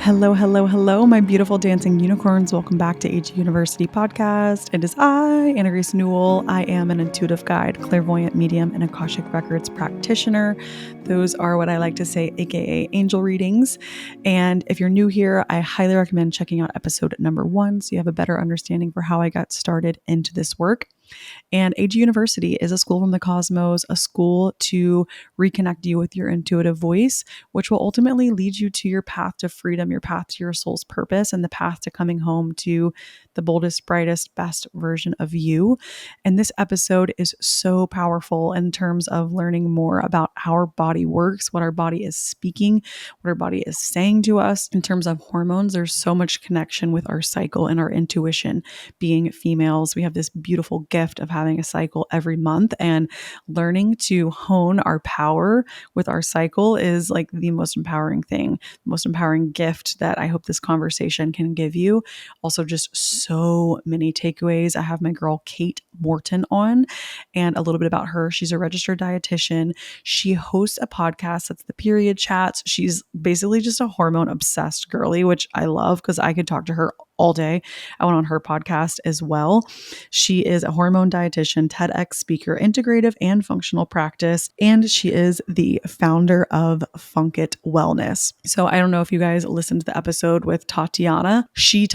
Hello, hello, hello, my beautiful dancing unicorns. Welcome back to AG University Podcast. It is I, Anna Grace Newell. I am an intuitive guide, clairvoyant medium, and Akashic Records practitioner. Those are what I like to say, aka angel readings. And if you're new here, I highly recommend checking out episode number 1 so you have a better understanding for how I got started into this work. And AG University is a school from the cosmos, a school to reconnect you with your intuitive voice, which will ultimately lead you to your path to freedom, your path to your soul's purpose, and the path to coming home to the boldest, brightest, best version of you. And this episode is so powerful in terms of learning more about how our body works, what our body is speaking, what our body is saying to us. In terms of hormones, there's so much connection with our cycle and our intuition. Being females, we have this beautiful gift of having a cycle every month, and learning to hone our power with our cycle is like the most empowering thing, the most empowering gift that I hope this conversation can give you. Also, just so many takeaways. I have my girl Kate Morton on, and a little bit about her. She's a registered dietitian. She hosts a podcast that's the Period Chats. She's basically just a hormone obsessed girly, which I love because I could talk to her all day. I went on her podcast as well. She is a hormone dietitian, TEDx speaker, integrative and functional practice, and she is the founder of Funkit Wellness. So I don't know if you guys listened to the episode with Tatiana. She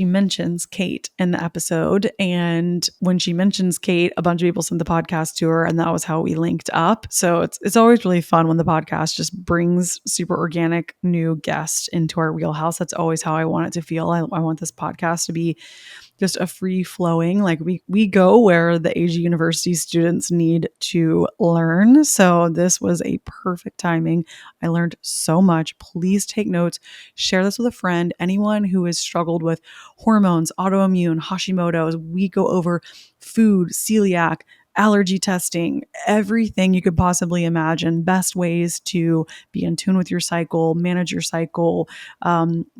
mentions Kate in the episode, and when she mentions Kate, a bunch of people sent the podcast to her, and that was how we linked up. So it's always really fun when the podcast just brings super organic new guests into our wheelhouse. That's always how I want it to feel. I want this podcast to be just a free flowing, like we go where the AG University students need to learn. So this was a perfect timing. I learned so much. Please take notes, share this with a friend, anyone who has struggled with hormones, autoimmune, Hashimoto's. We go over food, celiac, allergy testing, everything you could possibly imagine, best ways to be in tune with your cycle, manage your cycle,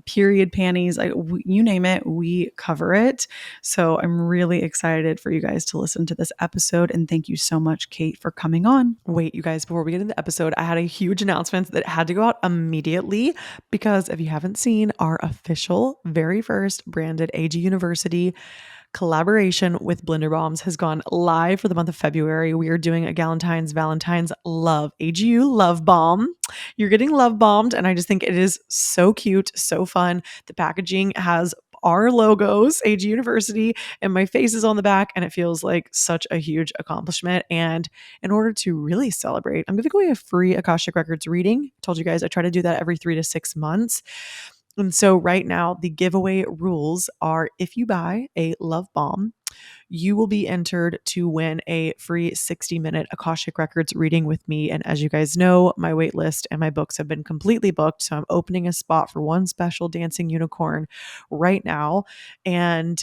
period panties, you name it, we cover it. So I'm really excited for you guys to listen to this episode. And thank you so much, Kate, for coming on. Wait, you guys, before we get into the episode, I had a huge announcement that had to go out immediately because if you haven't seen our official, very first branded AG University collaboration with Blender Bombs has gone live for the month of February. We are doing a Valentine's Love AGU Love Bomb. You're getting love bombed, and I just think it is so cute, so fun. The packaging has our logos, AG University, and my face is on the back, and it feels like such a huge accomplishment. And in order to really celebrate, I'm giving away a free Akashic Records reading. I told you guys I try to do that every 3 to 6 months. And so right now, the giveaway rules are if you buy a love bomb, you will be entered to win a free 60-minute Akashic Records reading with me. And as you guys know, my wait list and my books have been completely booked. So I'm opening a spot for one special dancing unicorn right now. And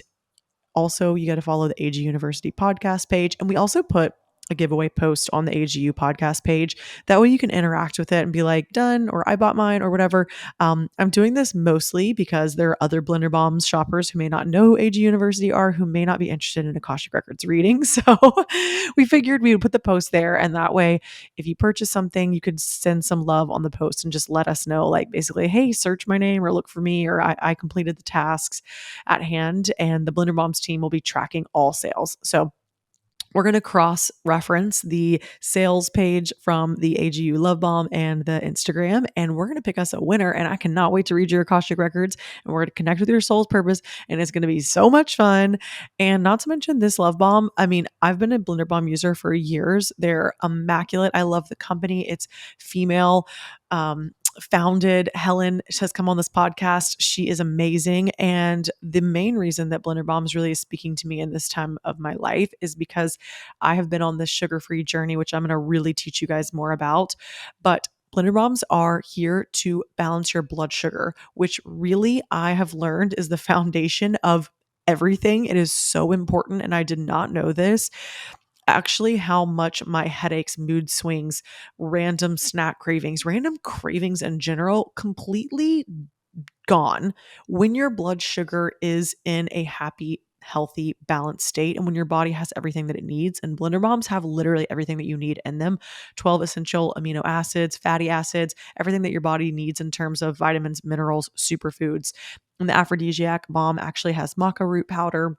also, you got to follow the AG University podcast page. And we also put a giveaway post on the AGU podcast page. That way you can interact with it and be like, done, or I bought mine, or whatever. I'm doing this mostly because there are other Blender Bombs shoppers who may not know who AG University are, who may not be interested in Akashic Records reading. So we figured we would put the post there. And that way, if you purchase something, you could send some love on the post and just let us know, like basically, hey, search my name or look for me, or I completed the tasks at hand. And the Blender Bombs team will be tracking all sales. So we're going to cross-reference the sales page from the AGU Love Bomb and the Instagram, and we're going to pick us a winner. And I cannot wait to read your Akashic Records, and we're going to connect with your soul's purpose, and it's going to be so much fun. And not to mention this Love Bomb. I mean, I've been a Blender Bomb user for years. They're immaculate. I love the company. It's female founded. Helen has come on this podcast. She is amazing. And the main reason that Blender Bombs really is speaking to me in this time of my life is because I have been on this sugar-free journey, which I'm going to really teach you guys more about. But Blender Bombs are here to balance your blood sugar, which really I have learned is the foundation of everything. It is so important. And I did not know this. Actually, how much my headaches, mood swings, random snack cravings, random cravings in general, completely gone when your blood sugar is in a happy, healthy, balanced state, and when your body has everything that it needs. And blender bombs have literally everything that you need in them: 12 essential amino acids, fatty acids, everything that your body needs in terms of vitamins, minerals, superfoods. And the aphrodisiac bomb actually has maca root powder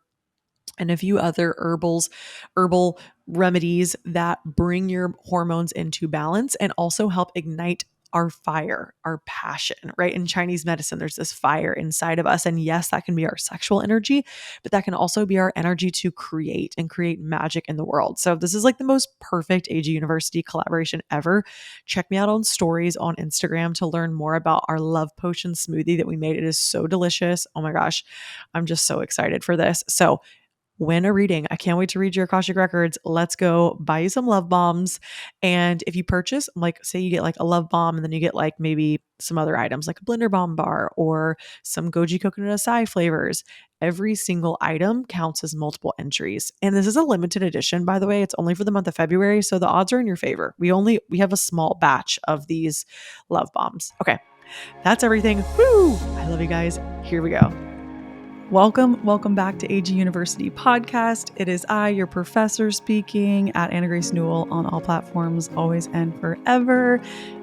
and a few other herbal remedies that bring your hormones into balance and also help ignite our fire, our passion, right? In Chinese medicine, there's this fire inside of us. And yes, that can be our sexual energy, but that can also be our energy to create and create magic in the world. So this is like the most perfect AG University collaboration ever. Check me out on stories on Instagram to learn more about our love potion smoothie that we made. It is so delicious. Oh my gosh, I'm just so excited for this. So win a reading. I can't wait to read your Akashic Records. Let's go buy you some love bombs. And if you purchase, like, say you get like a love bomb and then you get like maybe some other items like a blender bomb bar or some goji coconut acai flavors, every single item counts as multiple entries. And this is a limited edition, by the way. It's only for the month of February. So the odds are in your favor. We have a small batch of these love bombs. Okay. That's everything. Woo! I love you guys. Here we go. Welcome back to AG University Podcast. It is I, your professor, speaking at Anna Grace Newell on all platforms, always and forever.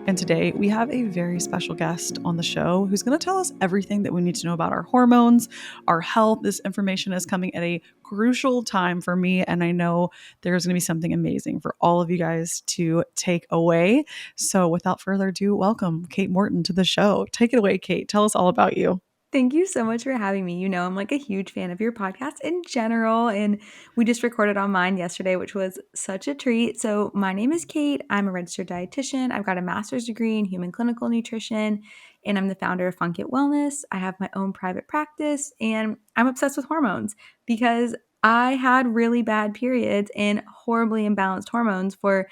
And today we have a very special guest on the show who's going to tell us everything that we need to know about our hormones, our health. This information is coming at a crucial time for me, and I know there's going to be something amazing for all of you guys to take away. So without further ado, welcome Kate Morton to the show. Take it away, Kate. Tell us all about you. Thank you so much for having me. You know, I'm like a huge fan of your podcast in general, and we just recorded on mine yesterday, which was such a treat. So, my name is Kate. I'm a registered dietitian. I've got a master's degree in human clinical nutrition, and I'm the founder of Funk It Wellness. I have my own private practice, and I'm obsessed with hormones because I had really bad periods and horribly imbalanced hormones for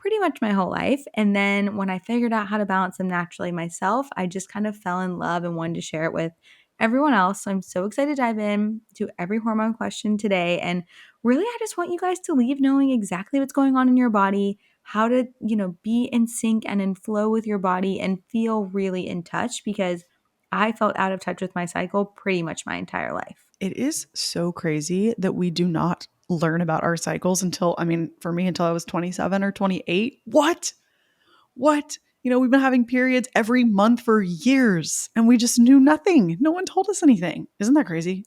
pretty much my whole life. And then when I figured out how to balance them naturally myself, I just kind of fell in love and wanted to share it with everyone else. So I'm so excited to dive in to every hormone question today. And really, I just want you guys to leave knowing exactly what's going on in your body, how to, be in sync and in flow with your body and feel really in touch because I felt out of touch with my cycle pretty much my entire life. It is so crazy that we do not learn about our cycles until, I mean, for me, until I was 27 or 28. What? What? We've been having periods every month for years and we just knew nothing. No one told us anything. Isn't that crazy?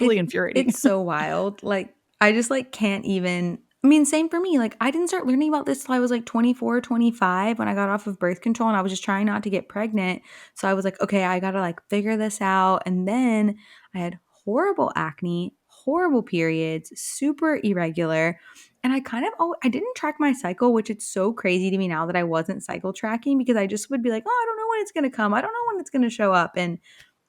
Really infuriating. It's so wild. Like, I just like can't even. I mean, same for me. Like, I didn't start learning about this till I was like 24, 25 when I got off of birth control and I was just trying not to get pregnant. So I was like, okay, I got to like figure this out. And then I had horrible acne, horrible periods, super irregular. And I kind of, I didn't track my cycle, which it's so crazy to me now that I wasn't cycle tracking because I just would be like, oh, I don't know when it's going to come. I don't know when it's going to show up. And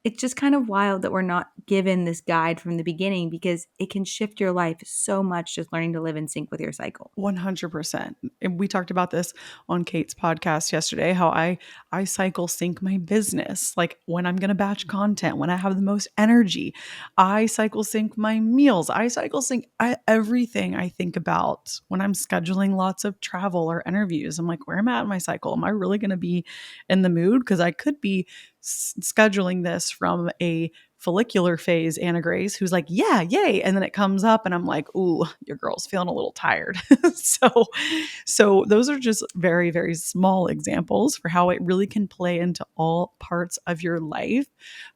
it's just kind of wild that we're not given this guide from the beginning because it can shift your life so much just learning to live in sync with your cycle. 100%. And we talked about this on Kate's podcast yesterday, how I cycle sync my business. Like when I'm going to batch content, when I have the most energy, I cycle sync my meals. I cycle sync everything I think about when I'm scheduling lots of travel or interviews. I'm like, where am I at in my cycle? Am I really going to be in the mood? Because I could be scheduling this from a follicular phase Anna Grace, who's like, yeah, yay. And then it comes up and I'm like, ooh, your girl's feeling a little tired. so those are just very, very small examples for how it really can play into all parts of your life.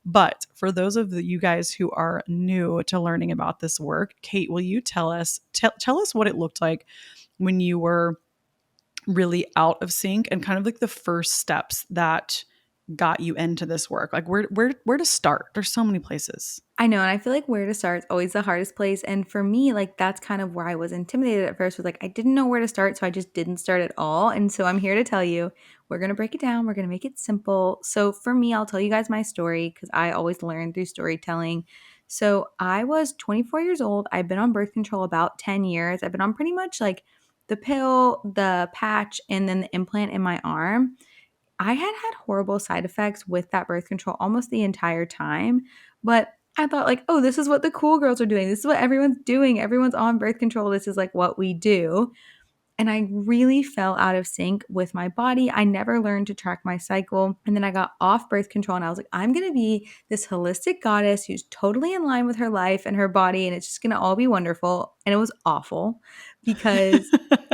But for those of you guys who are new to learning about this work, Kate, will you tell us what it looked like when you were really out of sync and kind of like the first steps that got you into this work? Like where to start? There's so many places. I know, and I feel like where to start is always the hardest place. And for me, like that's kind of where I was intimidated at first was like I didn't know where to start, so I just didn't start at all. And so I'm here to tell you, we're going to break it down, we're going to make it simple. So for me, I'll tell you guys my story because I always learn through storytelling. So I was 24 years old. I've been on birth control about 10 years. I've been on pretty much like the pill, the patch, and then the implant in my arm. I had had horrible side effects with that birth control almost the entire time, but I thought like, oh, this is what the cool girls are doing. This is what everyone's doing. Everyone's on birth control. This is like what we do. And I really fell out of sync with my body. I never learned to track my cycle. And then I got off birth control and I was like, I'm going to be this holistic goddess who's totally in line with her life and her body. And it's just going to all be wonderful. And it was awful because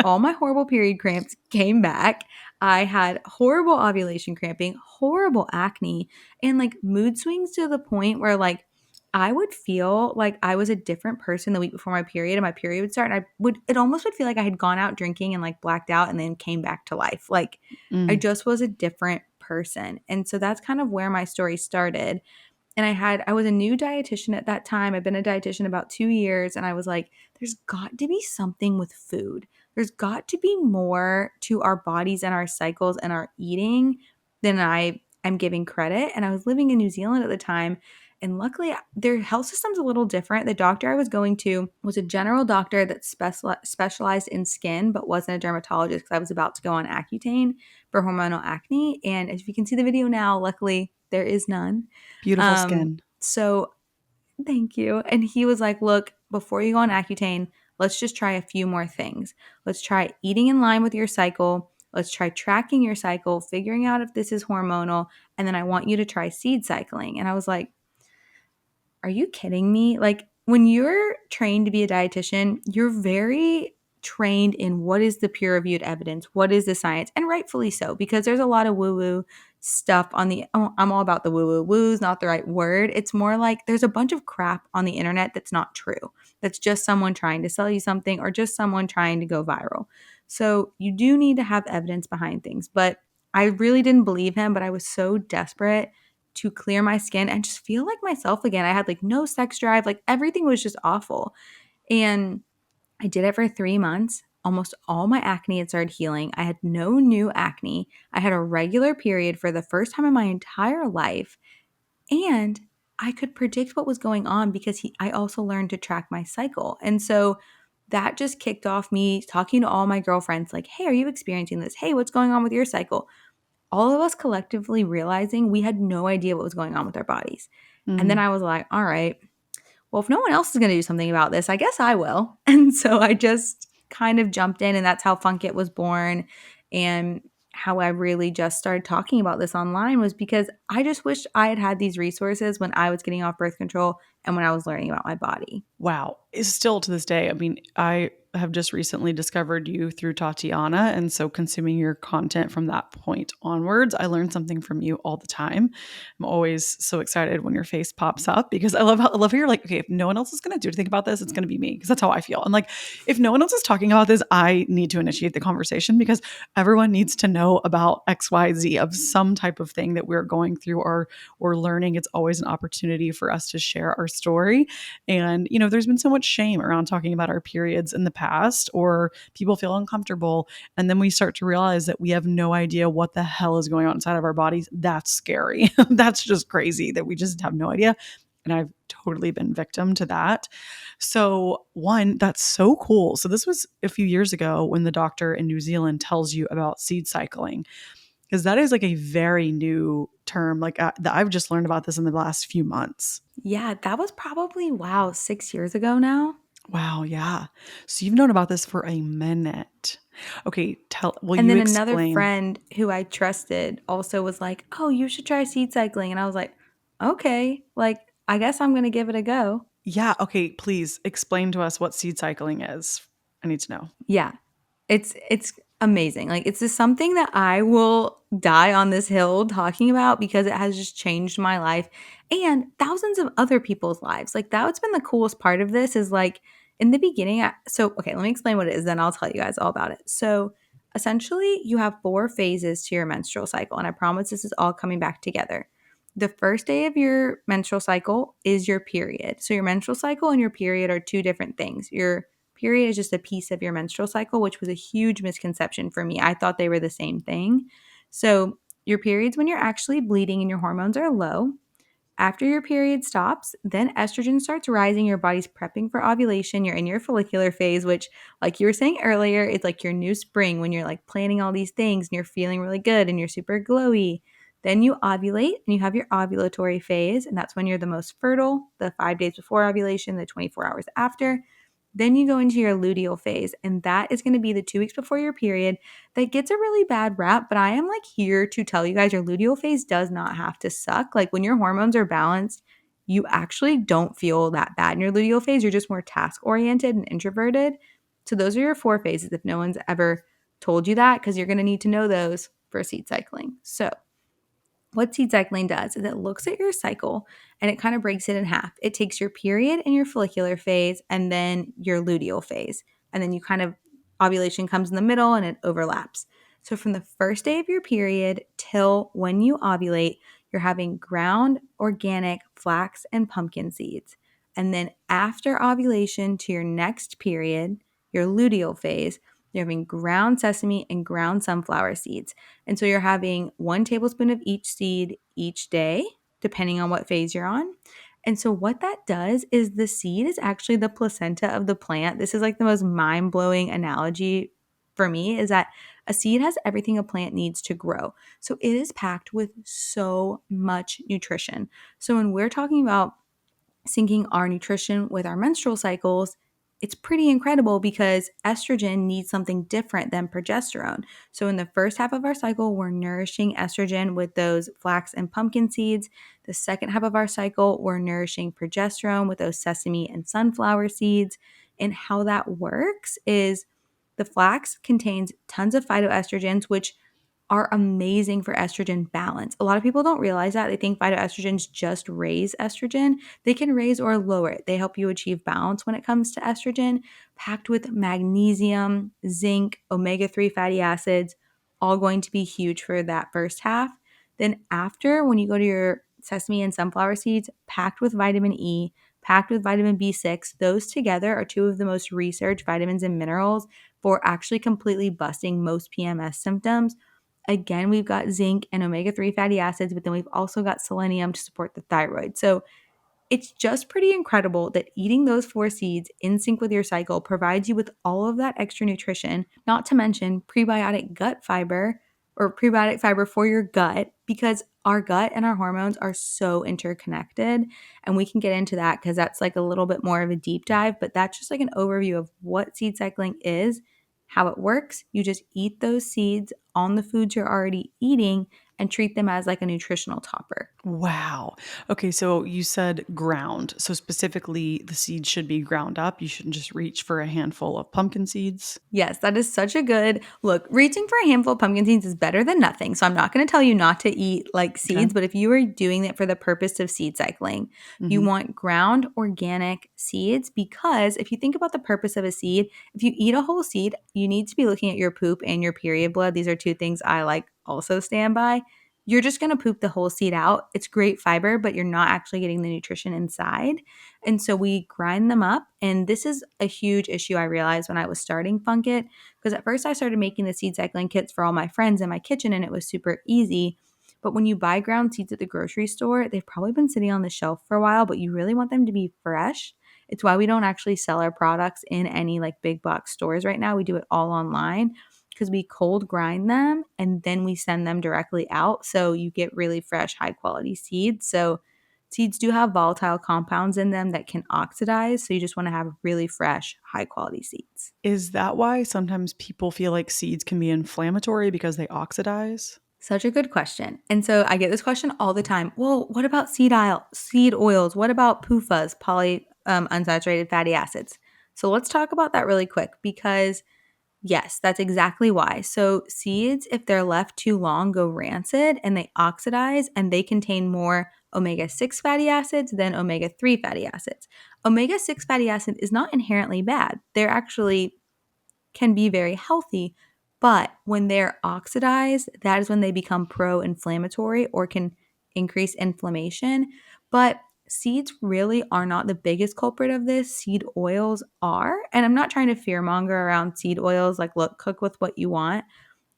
all my horrible period cramps came back. I had horrible ovulation cramping, horrible acne, and like mood swings to the point where like I would feel like I was a different person the week before my period, and my period would start, and it almost would feel like I had gone out drinking and like blacked out and then came back to life. Like I Mm, just was a different person. And so that's kind of where my story started. And I was a new dietitian at that time. I've been a dietitian about 2 years, and I was like, there's got to be something with food. There's got to be more to our bodies and our cycles and our eating than I am giving credit. And I was living in New Zealand at the time, and luckily their health system's a little different. The doctor I was going to was a general doctor that specialized in skin but wasn't a dermatologist, because I was about to go on Accutane for hormonal acne. And as you can see the video now, luckily there is none. beautiful skin. So thank you. And he was like, look, before you go on Accutane, let's just try a few more things. Let's try eating in line with your cycle. Let's try tracking your cycle, figuring out if this is hormonal. And then I want you to try seed cycling. And I was like, are you kidding me? Like, when you're trained to be a dietitian, you're very trained in what is the peer reviewed evidence, what is the science, and rightfully so, because there's a lot of woo woo stuff on the, oh, I'm all about the woo woo. Woo is not the right word. It's more like there's a bunch of crap on the internet that's not true. That's just someone trying to sell you something or just someone trying to go viral. So you do need to have evidence behind things. But I really didn't believe him, but I was so desperate to clear my skin and just feel like myself again. I had like no sex drive, like everything was just awful. And I did it for 3 months. Almost all my acne had started healing. I had no new acne. I had a regular period for the first time in my entire life. And I could predict what was going on because I also learned to track my cycle. And so that just kicked off me talking to all my girlfriends like, hey, are you experiencing this? Hey, what's going on with your cycle? All of us collectively realizing we had no idea what was going on with our bodies. And then Mm. I was like, all right, well, if no one else is going to do something about this, I guess I will. And so I just kind of jumped in, and that's how Funk It was born. And how I really just started talking about this online was because I just wished I had had these resources when I was getting off birth control and when I was learning about my body. Wow. Is still to this day. I mean, I have just recently discovered you through Tatiana. And so consuming your content from that point onwards, I learn something from you all the time. I'm always so excited when your face pops up because I love how you're like, okay, if no one else is going to do anything about this, it's going to be me. Because that's how I feel. I'm like, if no one else is talking about this, I need to initiate the conversation because everyone needs to know about XYZ of some type of thing that we're going through or learning. It's always an opportunity for us to share our story. And, there's been so much shame around talking about our periods in the past, or people feel uncomfortable. And then we start to realize that we have no idea what the hell is going on inside of our bodies. That's scary. That's just crazy that we just have no idea. And I've totally been victim to that. So, one, that's so cool. So, this was a few years ago when the doctor in New Zealand tells you about seed cycling, because that is like a very new term. Like, I've just learned about this in the last few months. Yeah, that was probably, wow, 6 years ago now. Wow, yeah. So you've known about this for a minute. Okay, will And you then another explain? friend who I trusted also was like, "Oh, you should try seed cycling." And I was like, "Okay, like I guess I'm going to give it a go." Yeah, okay, please explain to us what seed cycling is. I need to know. Yeah. It's amazing. Like it's just something that I will die on this hill talking about because it has just changed my life and thousands of other people's lives. Like that's been the coolest part of this is like in the beginning so okay, let me explain what it is, then I'll tell you guys all about it. So essentially you have 4 phases to your menstrual cycle, and I promise this is all coming back together. The first day of your menstrual cycle is your period. So your menstrual cycle and your period are two different things. Your period is just a piece of your menstrual cycle, which was a huge misconception for me. I thought they were the same thing. So, your period's when you're actually bleeding and your hormones are low. After your period stops, then estrogen starts rising. Your body's prepping for ovulation. You're in your follicular phase, which, like you were saying earlier, is like your new spring when you're like planning all these things and you're feeling really good and you're super glowy. Then you ovulate and you have your ovulatory phase, and that's when you're the most fertile, the 5 days before ovulation, the 24 hours after. Then you go into your luteal phase, and that is going to be the 2 weeks before your period. That gets a really bad rap, but I am like here to tell you guys your luteal phase does not have to suck. Like when your hormones are balanced, you actually don't feel that bad in your luteal phase. You're just more task oriented and introverted. So those are your 4 phases if no one's ever told you that, because you're going to need to know those for seed cycling. So what seed cycling does is it looks at your cycle and it kind of breaks it in half. It takes your period and your follicular phase and then your luteal phase. And then you kind of ovulation comes in the middle and it overlaps. So from the first day of your period till when you ovulate, you're having ground organic flax and pumpkin seeds. And then after ovulation to your next period, your luteal phase, you're having ground sesame and ground sunflower seeds. And so you're having 1 tablespoon of each seed each day, depending on what phase you're on. And so what that does is the seed is actually the placenta of the plant. This is like the most mind-blowing analogy for me, is that a seed has everything a plant needs to grow. So it is packed with so much nutrition. So when we're talking about syncing our nutrition with our menstrual cycles, it's pretty incredible because estrogen needs something different than progesterone. So, in the first half of our cycle, we're nourishing estrogen with those flax and pumpkin seeds. The second half of our cycle, we're nourishing progesterone with those sesame and sunflower seeds. And how that works is the flax contains tons of phytoestrogens, which are amazing for estrogen balance. A lot of people don't realize that. They think phytoestrogens just raise estrogen. They can raise or lower it. They help you achieve balance when it comes to estrogen, packed with magnesium, zinc, omega-3 fatty acids, all going to be huge for that first half. Then after, when you go to your sesame and sunflower seeds, packed with vitamin E, packed with vitamin B6, those together are 2 of the most researched vitamins and minerals for actually completely busting most PMS symptoms. Again, we've got zinc and omega-3 fatty acids, but then we've also got selenium to support the thyroid. So it's just pretty incredible that eating those 4 seeds in sync with your cycle provides you with all of that extra nutrition, not to mention prebiotic gut fiber or prebiotic fiber for your gut, because our gut and our hormones are so interconnected. And we can get into that because that's like a little bit more of a deep dive, but that's just like an overview of what seed cycling is, how it works. You just eat those seeds on the foods you're already eating and treat them as like a nutritional topper. Wow. Okay, so you said ground. So specifically, the seeds should be ground up. You shouldn't just reach for a handful of pumpkin seeds. Yes, that is such a good look. Reaching for a handful of pumpkin seeds is better than nothing. So I'm not going to tell you not to eat like Okay. seeds, but if you are doing it for the purpose of seed cycling, you Hmm. want ground organic seeds, because if you think about the purpose of a seed, if you eat a whole seed, you need to be looking at your poop and your period blood. These are 2 things I like also stand by. You're just going to poop the whole seed out. It's great fiber, but you're not actually getting the nutrition inside. And so we grind them up. And this is a huge issue I realized when I was starting Funkit, because at first I started making the seed cycling kits for all my friends in my kitchen and it was super easy. But when you buy ground seeds at the grocery store, they've probably been sitting on the shelf for a while, but you really want them to be fresh. It's why we don't actually sell our products in any like big box stores right now. We do it all online because we cold grind them and then we send them directly out. So you get really fresh, high quality seeds. So seeds do have volatile compounds in them that can oxidize. So you just want to have really fresh, high quality seeds. Is that why sometimes people feel like seeds can be inflammatory because they oxidize? Such a good question. And so I get this question all the time. Well, what about seed oils? What about PUFAs, unsaturated fatty acids? So let's talk about that really quick, because yes, that's exactly why. So seeds, if they're left too long, go rancid and they oxidize, and they contain more omega-6 fatty acids than omega-3 fatty acids. Omega-6 fatty acid is not inherently bad. They're actually can be very healthy, but when they're oxidized, that is when they become pro-inflammatory or can increase inflammation. But seeds really are not the biggest culprit of this. Seed oils are. And I'm not trying to fearmonger around seed oils, like, look, cook with what you want.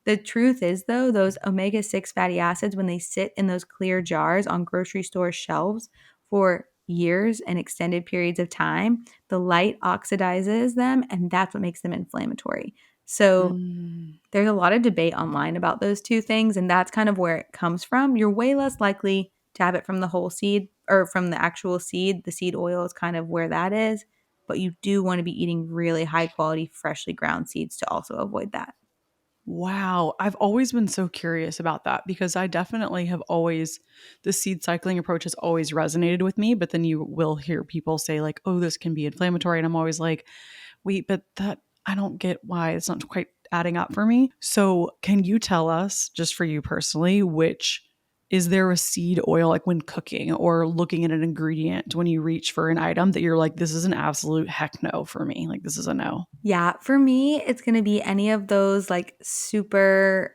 The truth is, though, those omega-6 fatty acids, when they sit in those clear jars on grocery store shelves for years and extended periods of time, the light oxidizes them, and that's what makes them inflammatory. So Mm. there's a lot of debate online about those 2 things, and that's kind of where it comes from. You're way less likely to have it from the whole seed or from the actual seed. The seed oil is kind of where that is. but you do want to be eating really high quality, freshly ground seeds to also avoid that. Wow. I've always been so curious about that because I definitely have always, the seed cycling approach has always resonated with me. But then you will hear people say, like, oh, this can be inflammatory. And I'm always like, wait, but that, I don't get why it's not quite adding up for me. So can you tell us, just for you personally, which is there a seed oil, like when cooking or looking at an ingredient, when you reach for an item that you're like, this is an absolute heck no for me? Like, this is a no. Yeah, for me, it's going to be any of those like super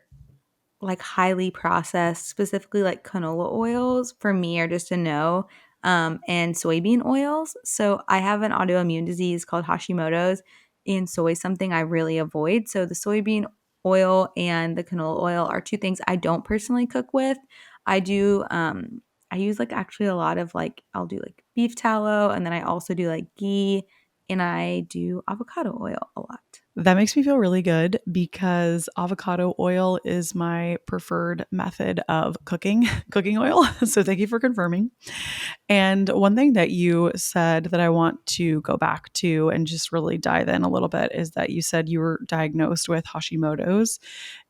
like highly processed, specifically like canola oils for me are just a no. And soybean oils. So I have an autoimmune disease called Hashimoto's, and soy is something I really avoid. So the soybean oil and the canola oil are two things I don't personally cook with. I do I use like actually a lot of like I'll do like beef tallow, and then I also do like ghee, and I do avocado oil a lot. That makes me feel really good because avocado oil is my preferred method of cooking, cooking oil. So thank you for confirming. And one thing that you said that I want to go back to and just really dive in a little bit is that you said you were diagnosed with Hashimoto's.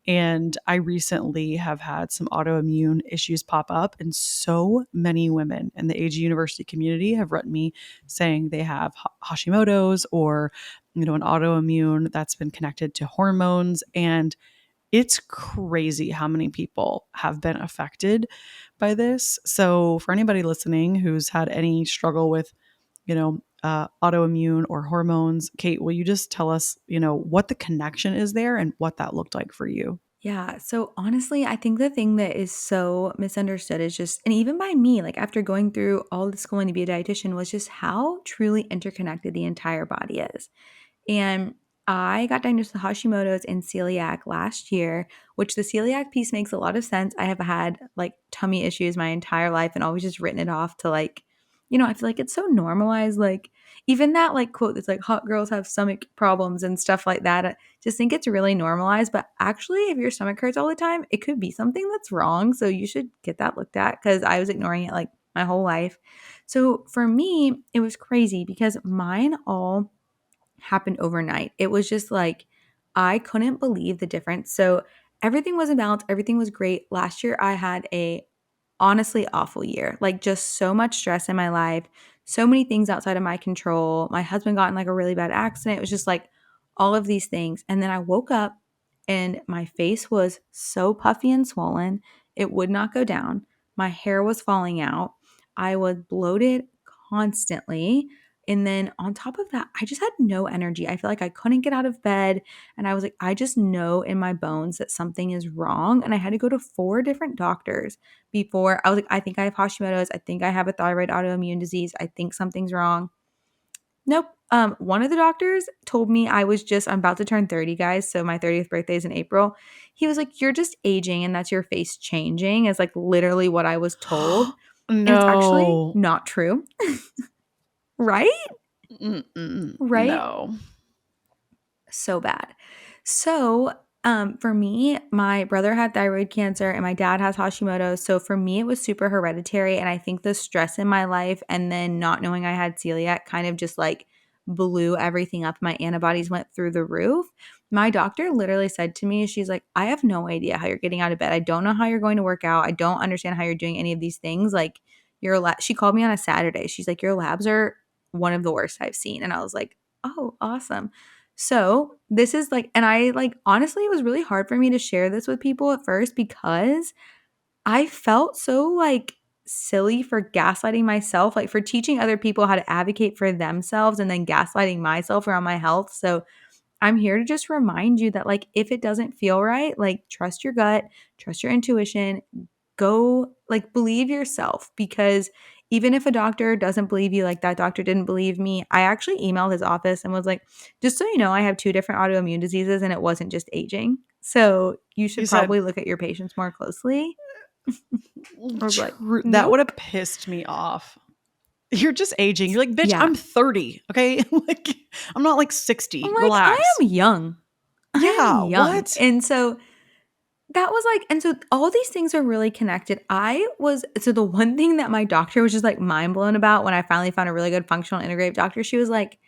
And I recently have had some autoimmune issues pop up, and so many women in the AG University community have written me saying they have Hashimoto's or, an autoimmune that's been connected to hormones. And it's crazy how many people have been affected by this. So, for anybody listening who's had any struggle with, autoimmune or hormones, Kate, will you just tell us, what the connection is there and what that looked like for you? Yeah. So honestly, I think the thing that is so misunderstood is just, and even by me, like after going through all the schooling to be a dietitian, was just how truly interconnected the entire body is. And I got diagnosed with Hashimoto's and celiac last year, which the celiac piece makes a lot of sense. I have had like tummy issues my entire life and always just written it off to like, I feel like it's so normalized. Like, even that like quote that's like hot girls have stomach problems and stuff like that. I just think it's really normalized. But actually, if your stomach hurts all the time, it could be something that's wrong. So you should get that looked at because I was ignoring it like my whole life. So for me, it was crazy because mine all happened overnight. It was just like I couldn't believe the difference. So everything was in balance, everything was great. Last year I had a honestly awful year. Like just so much stress in my life, so many things outside of my control. My husband got in like a really bad accident. It was just like all of these things. And then I woke up and my face was so puffy and swollen. It would not go down. My hair was falling out. I was bloated constantly. And then on top of that, I just had no energy. I feel like I couldn't get out of bed. And I was like, I just know in my bones that something is wrong. And I had to go to 4 different doctors before I was like, I think I have Hashimoto's. I think I have a thyroid autoimmune disease. I think something's wrong. Nope. One of the doctors told me I'm about to turn 30, guys. So my 30th birthday is in April. He was like, you're just aging and that's your face changing, is like literally what I was told. And it's actually No. not true. Right? Right? No. So bad. So, for me, my brother had thyroid cancer and my dad has Hashimoto's. So for me, it was super hereditary. And I think the stress in my life and then not knowing I had celiac kind of just like blew everything up. My antibodies went through the roof. My doctor literally said to me, she's like, I have no idea how you're getting out of bed. I don't know how you're going to work out. I don't understand how you're doing any of these things. Like she called me on a Saturday. She's like, your labs are one of the worst I've seen. And I was like, oh, awesome. So this is like, and I like, honestly, it was really hard for me to share this with people at first because I felt so like silly for gaslighting myself, like for teaching other people how to advocate for themselves and then gaslighting myself around my health. So I'm here to just remind you that like if it doesn't feel right, like trust your gut, trust your intuition, go like believe yourself, because even if a doctor doesn't believe you, like that doctor didn't believe me, I actually emailed his office and was like, just so you know, I have 2 different autoimmune diseases and it wasn't just aging. So you You should said, probably look at your patients more closely. I was like, true. That would nope. have pissed me off. You're just aging. You're like, bitch, Yeah. I'm 30. Okay. Like, I'm not like 60. I'm like, I Relax. am young. I am Yeah. young. What? And so that was like, and so all these things are really connected. So the one thing that my doctor was just like mind blown about when I finally found a really good functional integrative doctor, she was like,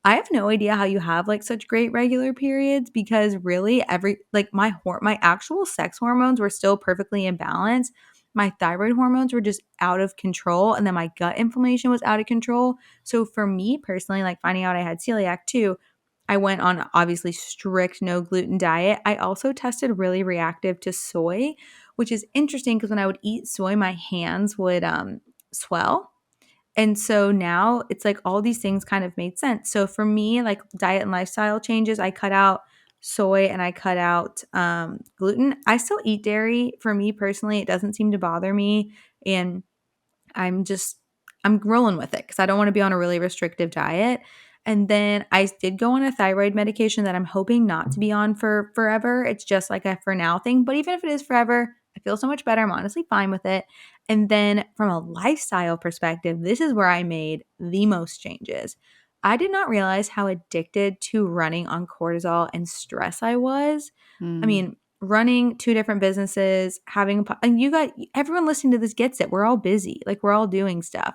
I have no idea how you have like such great regular periods because really every like my actual sex hormones were still perfectly in balance. My thyroid hormones were just out of control and then my gut inflammation was out of control. So for me personally, like finding out I had celiac too, I went on obviously strict no gluten diet. I also tested really reactive to soy, which is interesting because when I would eat soy, my hands would swell, and so now it's like all these things kind of made sense. So for me, like diet and lifestyle changes, I cut out soy and I cut out gluten. I still eat dairy. For me personally, it doesn't seem to bother me. And I'm just I'm rolling with it because I don't want to be on a really restrictive diet. And then I did go on a thyroid medication that I'm hoping not to be on for forever. It's just like a for now thing. But even if it is forever, I feel so much better. I'm honestly fine with it. And then from a lifestyle perspective, this is where I made the most changes. I did not realize how addicted to running on cortisol and stress I was. I Mm. mean, running two different businesses, and you got everyone listening to this gets it. We're all busy. Like we're all doing stuff.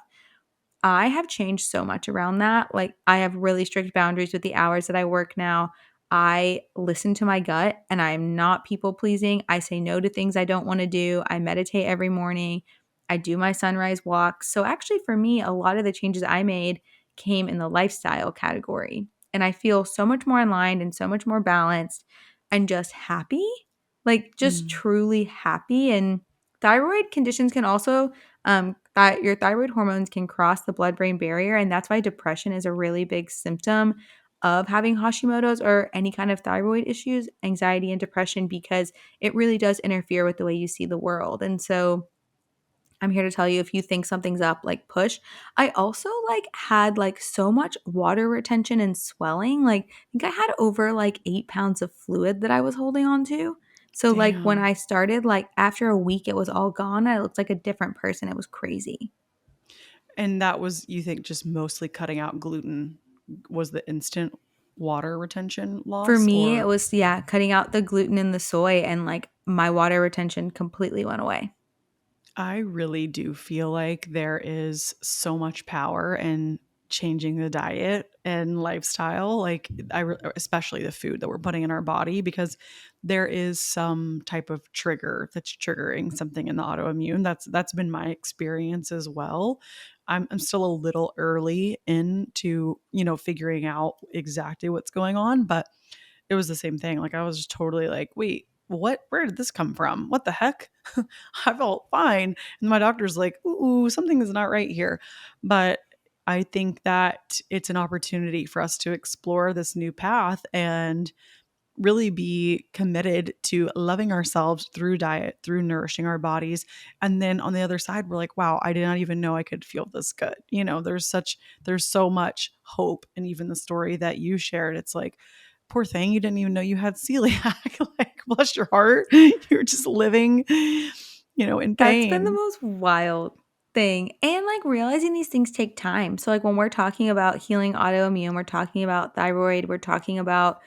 I have changed so much around that. Like, I have really strict boundaries with the hours that I work now. I listen to my gut and I'm not people pleasing. I say no to things I don't want to do. I meditate every morning. I do my sunrise walks. So, actually, for me, a lot of the changes I made came in the lifestyle category. And I feel so much more aligned and so much more balanced and just happy, like, just Mm. truly happy. And thyroid conditions can also that your thyroid hormones can cross the blood-brain barrier, and that's why depression is a really big symptom of having Hashimoto's or any kind of thyroid issues, anxiety and depression, because it really does interfere with the way you see the world. And so I'm here to tell you if you think something's up, like push. I also like had like so much water retention and swelling. Like I think I had over like 8 pounds of fluid that I was holding on to. So like when Damn. I started, like after a week it was all gone. I looked like a different person. It was crazy. And that was, you think, just mostly cutting out gluten was the instant water retention For loss, me, it or? was yeah, cutting out the gluten and the soy and like my water retention completely went away. I really do feel like there is so much power in changing the diet and lifestyle, like especially the food that we're putting in our body, because there is some type of trigger that's triggering something in the autoimmune. That's been my experience as well. I'm still a little early into, figuring out exactly what's going on, but it was the same thing. Like I was just totally like, wait, where did this come from? What the heck? I felt fine. And my doctor's like, ooh, something is not right here. But I think that it's an opportunity for us to explore this new path and really be committed to loving ourselves through diet, through nourishing our bodies. And then on the other side, we're like, wow, I did not even know I could feel this good. There's so much hope. And even the story that you shared, it's like, poor thing, you didn't even know you had celiac. Like, bless your heart. You're just living, in That's been the pain. most wild thing. And like realizing these things take time. So, like when we're talking about healing autoimmune, we're talking about thyroid, we're talking about,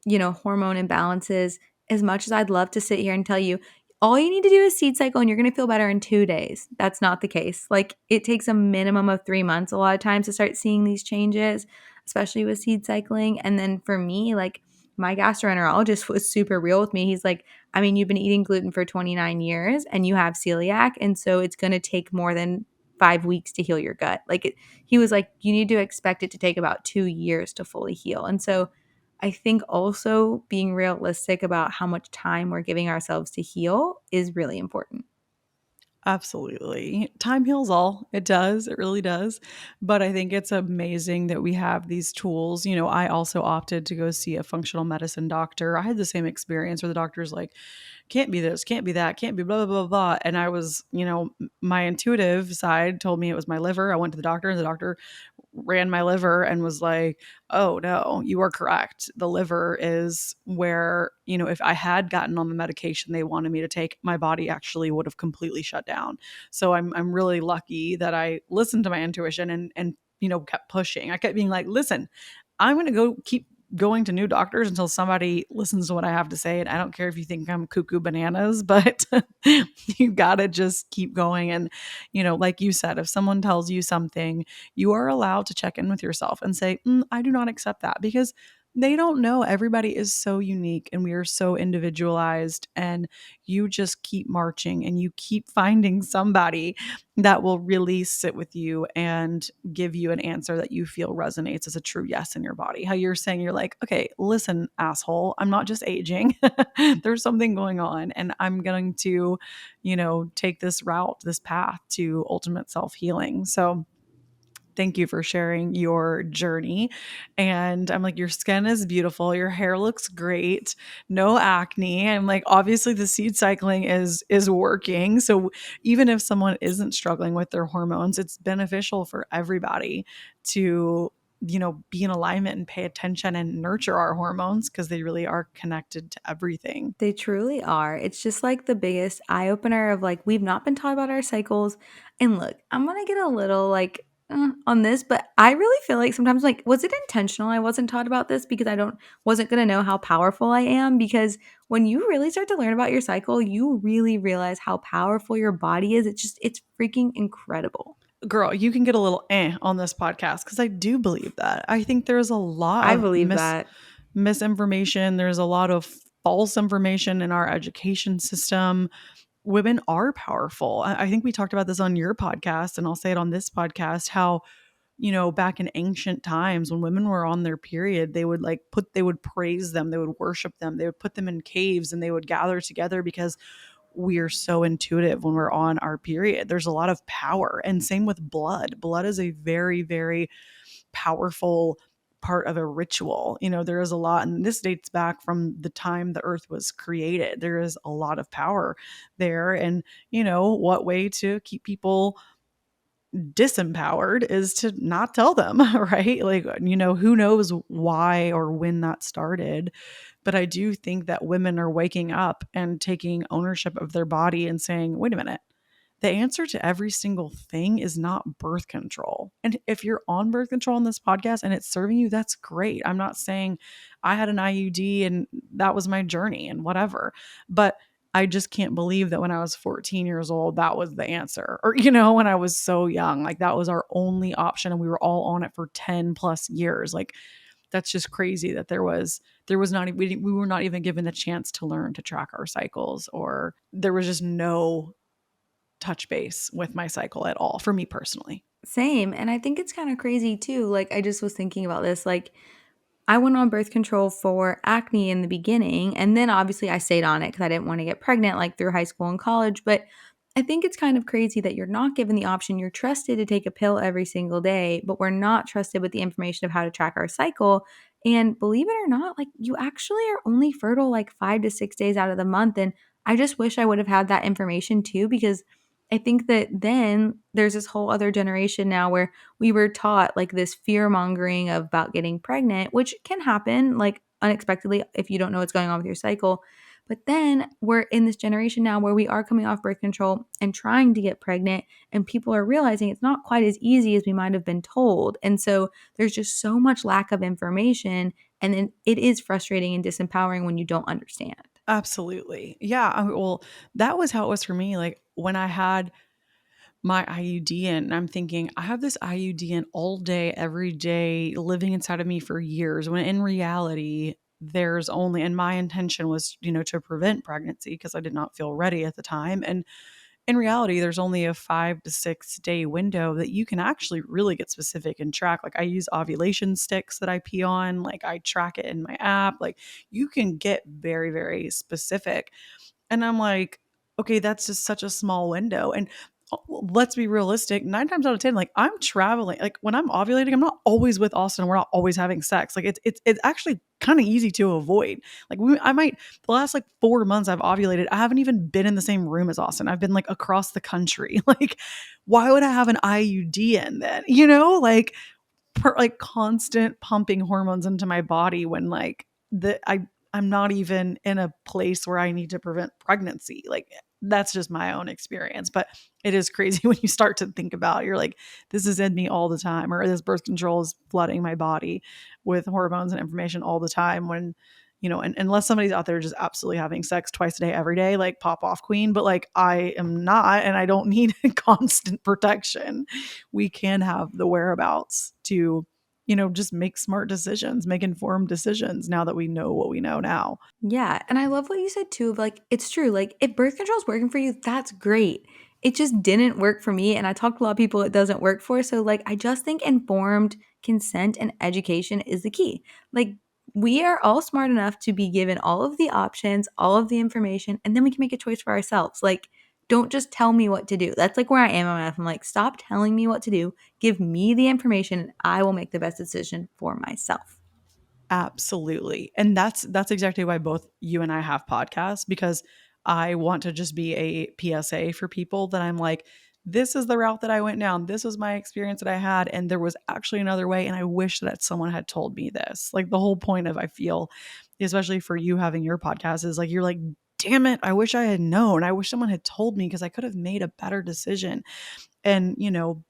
hormone imbalances. As much as I'd love to sit here and tell you, all you need to do is seed cycle and you're going to feel better in 2 days. That's not the case. Like it takes a minimum of 3 months a lot of times to start seeing these changes, especially with seed cycling. And then for me, like my gastroenterologist was super real with me. He's like, I mean, you've been eating gluten for 29 years and you have celiac. And so it's going to take more than 5 weeks to heal your gut. He was like, you need to expect it to take about 2 years to fully heal. And so I think also being realistic about how much time we're giving ourselves to heal is really important. Absolutely. Time heals all. It does. It really does. But I think it's amazing that we have these tools. I also opted to go see a functional medicine doctor. I had the same experience where the doctor's like, can't be this, can't be that, can't be blah, blah, blah, blah. And I was, my intuitive side told me it was my liver. I went to the doctor and the doctor ran my liver and was like, oh no, you are correct. The liver is where, if I had gotten on the medication they wanted me to take, my body actually would have completely shut down. So I'm really lucky that I listened to my intuition and kept pushing. I kept being like, listen, I'm going to go keep going to new doctors until somebody listens to what I have to say. And I don't care if you think I'm cuckoo bananas, but you got to just keep going. And, like you said, if someone tells you something, you are allowed to check in with yourself and say, I do not accept that, because they don't know. Everybody is so unique and we are so individualized. And you just keep marching and you keep finding somebody that will really sit with you and give you an answer that you feel resonates as a true yes in your body. How you're saying, you're like, okay, listen, asshole, I'm not just aging. There's something going on, and I'm going to, take this route, this path to ultimate self healing. So, thank you for sharing your journey. And I'm like, your skin is beautiful. Your hair looks great. No acne. I'm like, obviously the seed cycling is working. So even if someone isn't struggling with their hormones, it's beneficial for everybody to, be in alignment and pay attention and nurture our hormones, because they really are connected to everything. They truly are. It's just like the biggest eye opener of like, we've not been taught about our cycles. And look, I'm going to get a little like on this, but I really feel like sometimes like, was it intentional? I wasn't taught about this because wasn't going to know how powerful I am. Because when you really start to learn about your cycle, you really realize how powerful your body is. It's freaking incredible. Girl, you can get a little on this podcast, because I do believe that. I think there's a lot I of believe that. misinformation. There's a lot of false information in our education system. Women are powerful. I think we talked about this on your podcast, and I'll say it on this podcast, how, back in ancient times when women were on their period, they would praise them, they would worship them, they would put them in caves and they would gather together, because we're so intuitive when we're on our period. There's a lot of power. And same with blood. Blood is a very, very powerful part of a ritual. There is a lot, and this dates back from the time the earth was created. There is a lot of power there. And, what way to keep people disempowered is to not tell them, right? Like, who knows why or when that started. But I do think that women are waking up and taking ownership of their body and saying, wait a minute, the answer to every single thing is not birth control. And if you're on birth control on this podcast and it's serving you, that's great. I'm not saying I had an IUD and that was my journey and whatever. But I just can't believe that when I was 14 years old, that was the answer. Or, when I was so young, like that was our only option and we were all on it for 10 plus years. Like, that's just crazy that there was not, we were not even given the chance to learn to track our cycles, or there was just no touch base with my cycle at all for me personally. Same. And I think it's kind of crazy too. Like, I just was thinking about this. Like, I went on birth control for acne in the beginning, and then obviously I stayed on it because I didn't want to get pregnant like through high school and college. But I think it's kind of crazy that you're not given the option. You're trusted to take a pill every single day, but we're not trusted with the information of how to track our cycle. And believe it or not, like you actually are only fertile like 5 to 6 days out of the month. And I just wish I would have had that information too, because I think that then there's this whole other generation now where we were taught like this fear mongering about getting pregnant, which can happen like unexpectedly if you don't know what's going on with your cycle. But then we're in this generation now where we are coming off birth control and trying to get pregnant, and people are realizing it's not quite as easy as we might have been told. And so there's just so much lack of information. And then it is frustrating and disempowering when you don't understand. Absolutely. Yeah. Well, that was how it was for me. Like when I had my IUD in, I'm thinking, I have this IUD in all day, every day, living inside of me for years, when in reality, there's only, and my intention was, to prevent pregnancy because I did not feel ready at the time. And in reality, there's only a 5 to 6 day window that you can actually really get specific and track. Like I use ovulation sticks that I pee on, like I track it in my app. Like you can get very, very specific. And I'm like, okay, that's just such a small window. And let's be realistic, 9 times out of 10, like I'm traveling, like when I'm ovulating, I'm not always with Austin. We're not always having sex. Like it's actually kind of easy to avoid. Like I might, the last like 4 months I've ovulated, I haven't even been in the same room as Austin. I've been like across the country. Like, why would I have an IUD in then? Like like constant pumping hormones into my body when like I'm not even in a place where I need to prevent pregnancy. Like that's just my own experience. But it is crazy when you start to think about it. You're like, this is in me all the time, or this birth control is flooding my body with hormones and information all the time. When, and unless somebody's out there just absolutely having sex twice a day, every day, like pop off queen, but like I am not, and I don't need constant protection. We can have the whereabouts to, just make smart decisions, make informed decisions now that we know what we know now. Yeah, and I love what you said too of like it's true. Like if birth control is working for you, that's great. It just didn't work for me and I talked to a lot of people it doesn't work for. So like I just think informed consent and education is the key. Like we are all smart enough to be given all of the options, all of the information, and then we can make a choice for ourselves. Like don't just tell me what to do. That's like where I am in my life. I'm like, stop telling me what to do. Give me the information and I will make the best decision for myself. Absolutely. And that's exactly why both you and I have podcasts, because I want to just be a PSA for people that I'm like, this is the route that I went down. This was my experience that I had. And there was actually another way. And I wish that someone had told me this. Like the whole point of, I feel, especially for you having your podcast, is like, you're like, damn it, I wish I had known. I wish someone had told me because I could have made a better decision. And,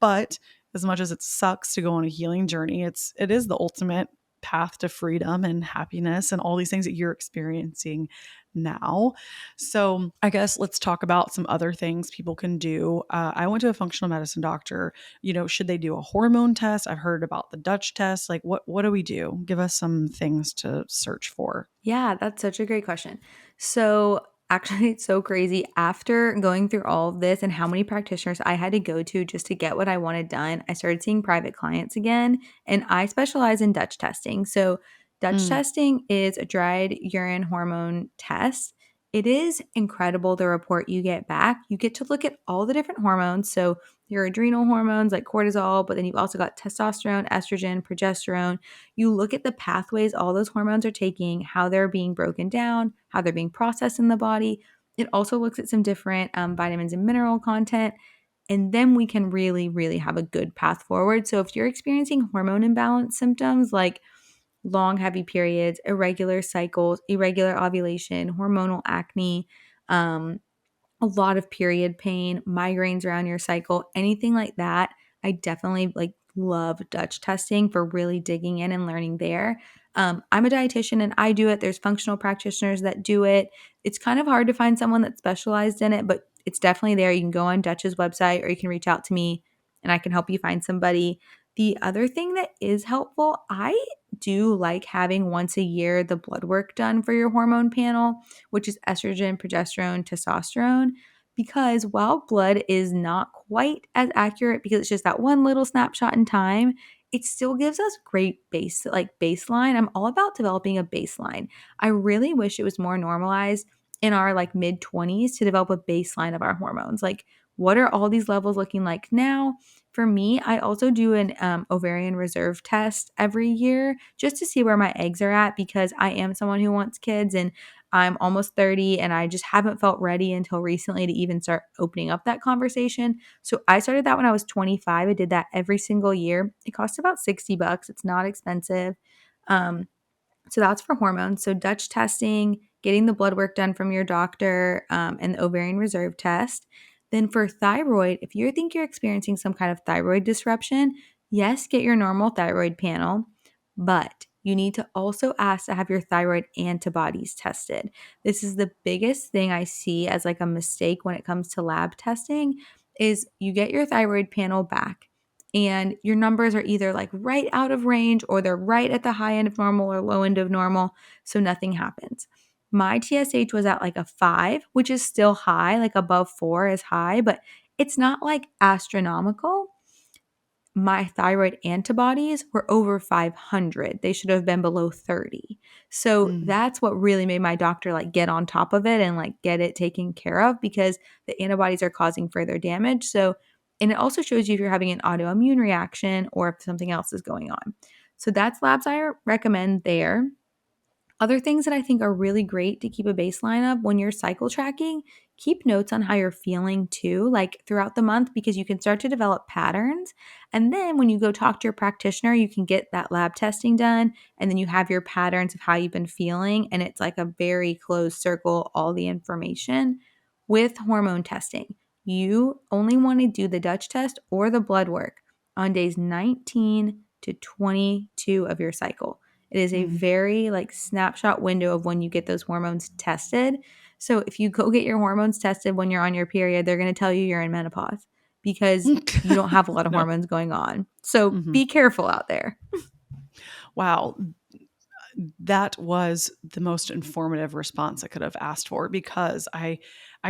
but as much as it sucks to go on a healing journey, it is the ultimate path to freedom and happiness and all these things that you're experiencing now. So I guess let's talk about some other things people can do. I went to a functional medicine doctor. Should they do a hormone test? I've heard about the Dutch test. Like, what do we do? Give us some things to search for. Yeah, that's such a great question. So, actually, it's so crazy. After going through all of this and how many practitioners I had to go to just to get what I wanted done, I started seeing private clients again, and I specialize in Dutch testing. So, Dutch Mm, testing is a dried urine hormone test. It is incredible the report you get back. You get to look at all the different hormones. So, your adrenal hormones like cortisol, but then you've also got testosterone, estrogen, progesterone. You look at the pathways all those hormones are taking, how they're being broken down, how they're being processed in the body. It also looks at some different vitamins and mineral content. And then we can really, really have a good path forward. So if you're experiencing hormone imbalance symptoms like long, heavy periods, irregular cycles, irregular ovulation, hormonal acne, a lot of period pain, migraines around your cycle, anything like that, I definitely like love Dutch testing for really digging in and learning there. I'm a dietitian and I do it. There's functional practitioners that do it. It's kind of hard to find someone that's specialized in it, but it's definitely there. You can go on Dutch's website or you can reach out to me and I can help you find somebody. The other thing that is helpful, I do like having once a year the blood work done for your hormone panel, which is estrogen, progesterone, testosterone. Because while blood is not quite as accurate because it's just that one little snapshot in time, it still gives us great baseline. I'm all about developing a baseline. I really wish it was more normalized in our like mid 20s to develop a baseline of our hormones. Like, what are all these levels looking like now? For me, I also do an ovarian reserve test every year just to see where my eggs are at because I am someone who wants kids and I'm almost 30 and I just haven't felt ready until recently to even start opening up that conversation. So I started that when I was 25. I did that every single year. It costs about 60 bucks. It's not expensive. Um, so that's for hormones. So Dutch testing, getting the blood work done from your doctor, and the ovarian reserve test. Then for thyroid, if you think you're experiencing some kind of thyroid disruption, yes, get your normal thyroid panel, but you need to also ask to have your thyroid antibodies tested. This is the biggest thing I see as like a mistake when it comes to lab testing is you get your thyroid panel back and your numbers are either like right out of range or they're right at the high end of normal or low end of normal, so nothing happens. My TSH was at like a 5, which is still high, like above 4 is high, but it's not like astronomical. My thyroid antibodies were over 500. They should have been below 30. So mm. that's what really made my doctor like get on top of it and like get it taken care of because the antibodies are causing further damage. So, and it also shows you if you're having an autoimmune reaction or if something else is going on. So that's labs I recommend there. Other things that I think are really great to keep a baseline of when you're cycle tracking, keep notes on how you're feeling too, like throughout the month, because you can start to develop patterns. And then when you go talk to your practitioner, you can get that lab testing done. And then you have your patterns of how you've been feeling. And it's like a very closed circle, all the information. with hormone testing, you only want to do the Dutch test or the blood work on days 19 to 22 of your cycle. It is a Mm. very like snapshot window of when you get those hormones tested. So if you go get your hormones tested when you're on your period, they're going to tell you you're in menopause because you don't have a lot of No. hormones going on. So Mhm. be careful out there. Wow. That was the most informative response I could have asked for, because I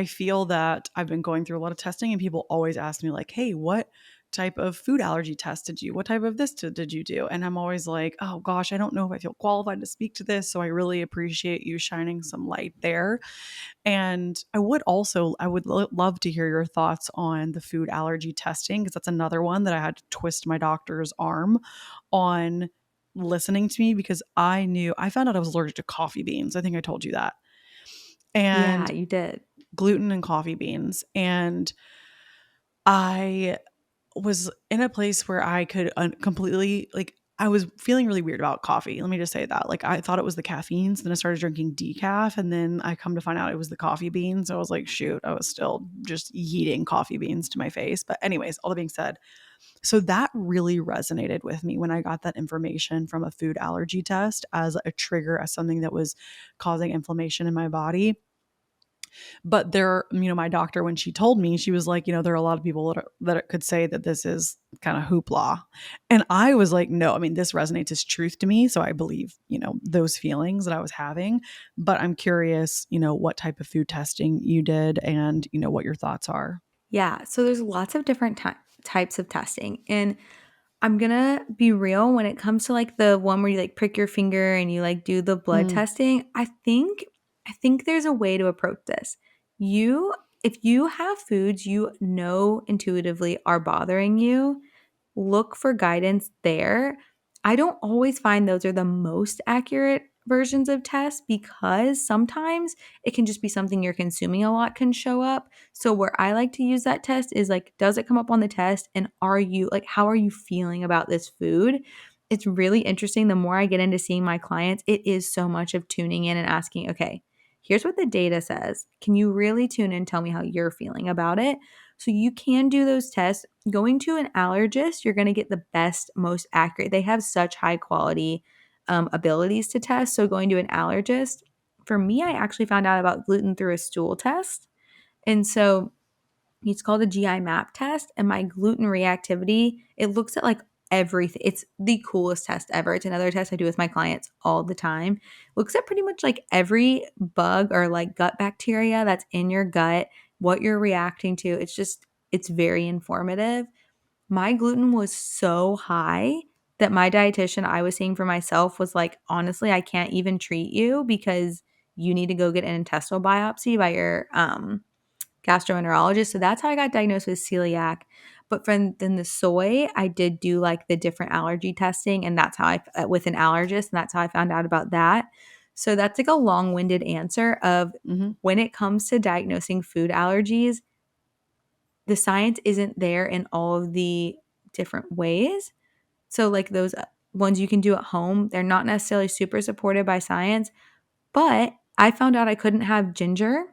feel that I've been going through a lot of testing and people always ask me like, "Hey, what type of food allergy test did you? What type of this did you do?" And I'm always like, "Oh gosh, I don't know if I feel qualified to speak to this." So I really appreciate you shining some light there. And I would love to hear your thoughts on the food allergy testing, because that's another one that I had to twist my doctor's arm on listening to me, because I found out I was allergic to coffee beans. I think I told you that. Yeah, And you did. gluten and coffee beans. And I was in a place where I could completely like I was feeling really weird about coffee. Let me just say that. Like I thought it was the caffeines, then I started drinking decaf, and then I come to find out it was the coffee beans. I was like, shoot, I was still just yeeting coffee beans to my face. But anyways, all that being said, so that really resonated with me when I got that information from a food allergy test as a trigger, as something that was causing inflammation in my body. But my doctor, when she told me, she was like, there are a lot of people that could say that this is kind of hoopla. And I was like, no, I mean, this resonates as truth to me. So I believe, those feelings that I was having. But I'm curious, what type of food testing you did and, what your thoughts are. Yeah, so there's lots of different types of testing. And I'm gonna be real when it comes to like the one where you like prick your finger and you like do the blood Mm, testing. I think there's a way to approach this. You If you have foods you know intuitively are bothering you, look for guidance there. I don't always find those are the most accurate versions of tests because sometimes it can just be something you're consuming a lot can show up. So where I like to use that test is like, does it come up on the test and are you like, how are you feeling about this food? It's really interesting. The more I get into seeing my clients, it is so much of tuning in and asking, okay, here's what the data says. Can you really tune in and tell me how you're feeling about it? So you can do those tests. Going to an allergist, you're going to get the best, most accurate. They have such high quality abilities to test. So going to an allergist, for me, I actually found out about gluten through a stool test. And so it's called a GI map test. And my gluten reactivity, it looks at like everything. It's the coolest test ever. It's another test I do with my clients all the time. Looks at pretty much like every bug or like gut bacteria that's in your gut, what you're reacting to. It's very informative. My gluten was so high that my dietitian I was seeing for myself was like, honestly, I can't even treat you because you need to go get an intestinal biopsy by your gastroenterologist. So that's how I got diagnosed with celiac. But from then the soy, I did do like the different allergy testing, and that's how with an allergist, and that's how I found out about that. So that's like a long-winded answer of hmm when it comes to diagnosing food allergies, the science isn't there in all of the different ways. So like those ones you can do at home, they're not necessarily super supported by science, but I found out I couldn't have ginger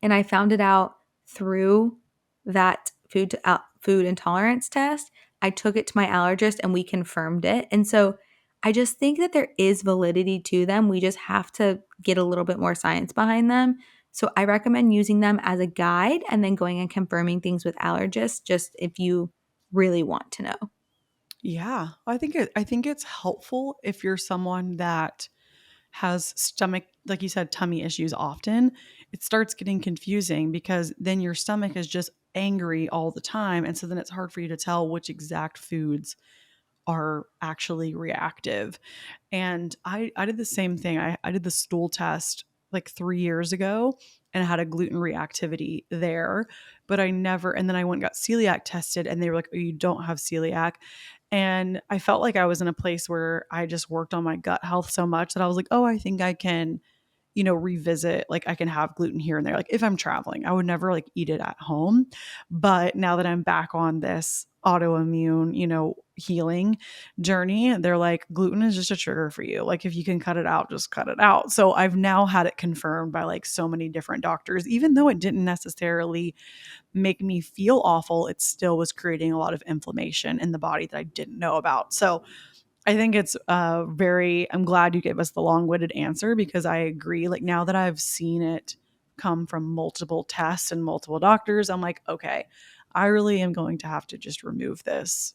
and I found it out through that food intolerance test. I took it to my allergist and we confirmed it. And so I just think that there is validity to them. We just have to get a little bit more science behind them. So I recommend using them as a guide and then going and confirming things with allergists just if you really want to know. Yeah, I think it's helpful if you're someone that has stomach, like you said, tummy issues often. It starts getting confusing because then your stomach is just angry all the time, and so then it's hard for you to tell which exact foods are actually reactive. And I did the same thing. I did the stool test like 3 years ago and I had a gluten reactivity there, but I never, and then I went and got celiac tested and they were like, oh, you don't have celiac. And I felt like I was in a place where I just worked on my gut health so much that I was like, oh, I think I can, revisit, like I can have gluten here and there. Like if I'm traveling, I would never like eat it at home. But now that I'm back on this autoimmune, healing journey, they're like, gluten is just a trigger for you. Like if you can cut it out, just cut it out. So I've now had it confirmed by like so many different doctors, even though it didn't necessarily make me feel awful, it still was creating a lot of inflammation in the body that I didn't know about. So I think it's I'm glad you gave us the long winded answer, because I agree. Like now that I've seen it come from multiple tests and multiple doctors, I'm like, okay, I really am going to have to just remove this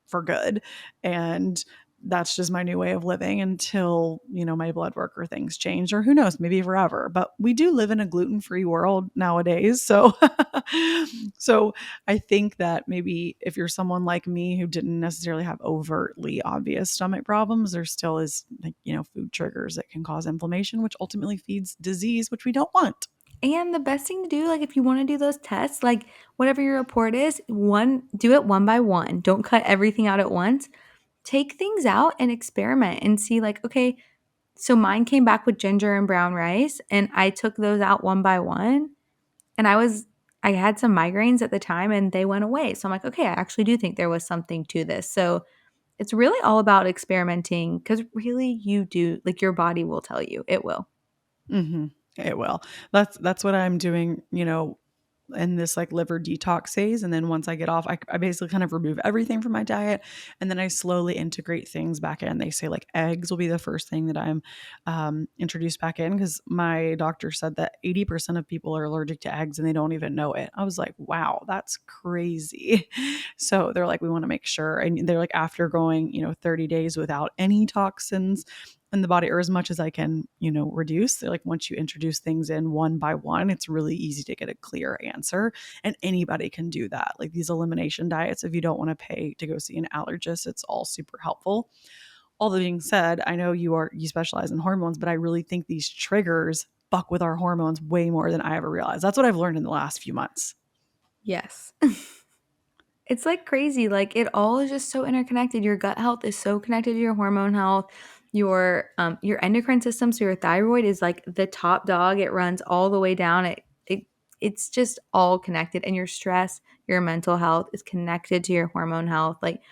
for good. And that's just my new way of living until, my blood work or things change, or who knows, maybe forever. But we do live in a gluten-free world nowadays. So so I think that maybe if you're someone like me who didn't necessarily have overtly obvious stomach problems, there still is like, food triggers that can cause inflammation, which ultimately feeds disease, which we don't want. And the best thing to do, like if you want to do those tests, like whatever your report is, do it one by one. Don't cut everything out at once. Take things out and experiment and see, like, okay, so mine came back with ginger and brown rice, and I took those out one by one. And I had some migraines at the time and they went away. So I'm like, okay, I actually do think there was something to this. So it's really all about experimenting, because really you do, like your body will tell you, it will. Mm-hmm. It will. That's what I'm doing, in this like liver detox phase. And then once I get off, I basically kind of remove everything from my diet, and then I slowly integrate things back in. They say like eggs will be the first thing that I'm introduced back in, because my doctor said that 80% of people are allergic to eggs and they don't even know it. I was like, wow, that's crazy. So they're like, we want to make sure. And they're like, after going, 30 days without any toxins in the body, or as much as I can, reduce. They're like, once you introduce things in one by one, it's really easy to get a clear answer. And anybody can do that. Like these elimination diets, if you don't want to pay to go see an allergist, it's all super helpful. All that being said, I know you specialize in hormones, but I really think these triggers fuck with our hormones way more than I ever realized. That's what I've learned in the last few months. Yes. It's like crazy. Like it all is just so interconnected. Your gut health is so connected to your hormone health. Your endocrine system, so your thyroid is like the top dog. It runs all the way down. It's just all connected. And your stress, your mental health is connected to your hormone health. Like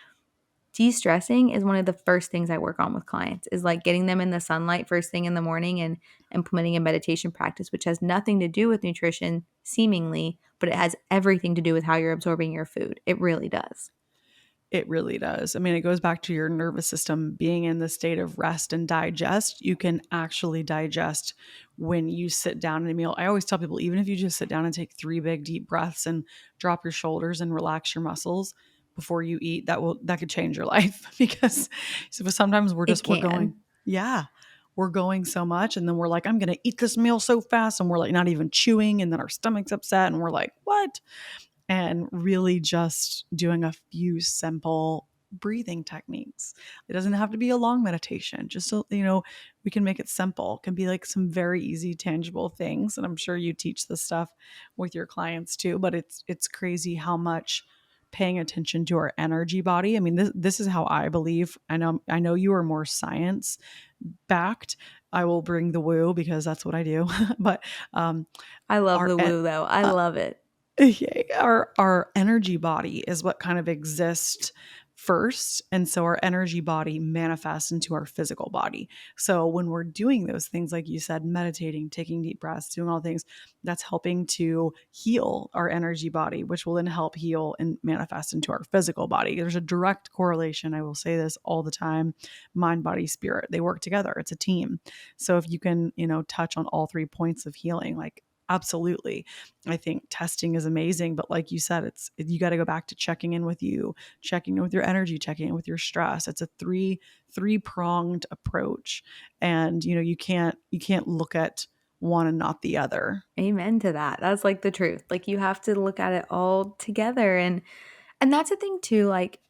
de-stressing is one of the first things I work on with clients, is like getting them in the sunlight first thing in the morning and implementing a meditation practice, which has nothing to do with nutrition seemingly, but it has everything to do with how you're absorbing your food. It really does. It really does. I mean, it goes back to your nervous system being in the state of rest and digest. You can actually digest when you sit down in a meal. I always tell people, even if you just sit down and take 3 big deep breaths and drop your shoulders and relax your muscles before you eat, that could change your life. Because sometimes It we're going, can. yeah, we're going so much, and then we're like, I'm going to eat this meal so fast, and we're like not even chewing, and then our stomach's upset and we're like, what? And really just doing a few simple breathing techniques. It doesn't have to be a long meditation. Just so, we can make it simple. It can be like some very easy, tangible things. And I'm sure you teach this stuff with your clients too. But it's crazy how much paying attention to our energy body. I mean, this is how I believe. I know you are more science backed. I will bring the woo because that's what I do. But um, I love our the woo though. I uh, love it. yeah, our energy body is what kind of exists first, and so our energy body manifests into our physical body. So when we're doing those things, like you said, meditating, taking deep breaths, doing all things, that's helping to heal our energy body, which will then help heal and manifest into our physical body. There's a direct correlation. I will say this all the time: mind, body, spirit, they work together. It's a team. So if you can, touch on all 3 points of healing, like, absolutely. I think testing is amazing, but like you said, you got to go back to checking in with you, checking in with your energy, checking in with your stress. It's a three-pronged approach. And you can't look at one and not the other. Amen to that. That's like the truth. Like you have to look at it all together. And that's the thing too, like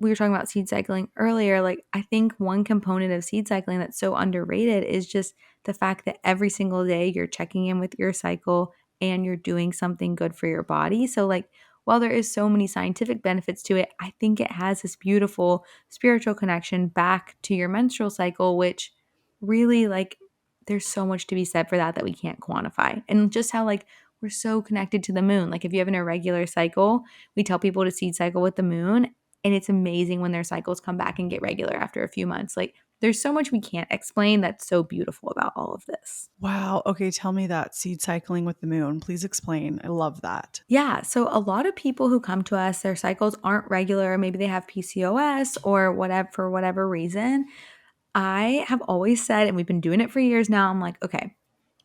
we were talking about seed cycling earlier. Like I think one component of seed cycling that's so underrated is just the fact that every single day you're checking in with your cycle and you're doing something good for your body. So like while there is so many scientific benefits to it, I think it has this beautiful spiritual connection back to your menstrual cycle, which really like there's so much to be said for that we can't quantify. And just how like we're so connected to the moon. Like if you have an irregular cycle, we tell people to seed cycle with the moon, and it's amazing when their cycles come back and get regular after a few months. Like there's so much we can't explain that's so beautiful about all of this. Wow. Okay, tell me that seed cycling with the moon. Please explain. I love that. Yeah, so a lot of people who come to us, their cycles aren't regular. Maybe they have PCOS or whatever for whatever reason. I have always said, and we've been doing it for years now, I'm like, okay,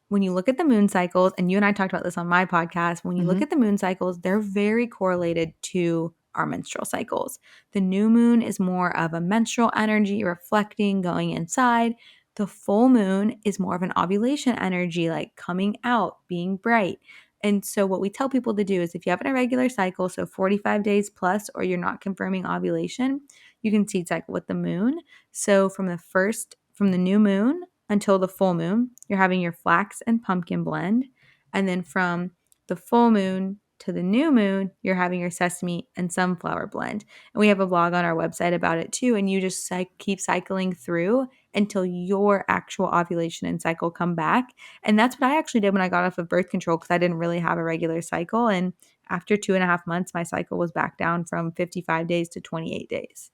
when you look at the moon cycles, and you and I talked about this on my podcast, when you look Hmm. at the moon cycles, they're very correlated to our menstrual cycles. The new moon is more of a menstrual energy, reflecting, going inside. The full moon is more of an ovulation energy, like coming out, being bright. And so, what we tell people to do is if you have an irregular cycle, so 45 days plus, or you're not confirming ovulation, you can seed cycle with the moon. So, from the new moon until the full moon, you're having your flax and pumpkin blend. And then from the full moon to the new moon, you're having your sesame and sunflower blend. And we have a blog on our website about it too. And you just keep cycling through until your actual ovulation and cycle come back. And that's what I actually did when I got off of birth control because I didn't really have a regular cycle. And after 2.5 months, my cycle was back down from 55 days to 28 days.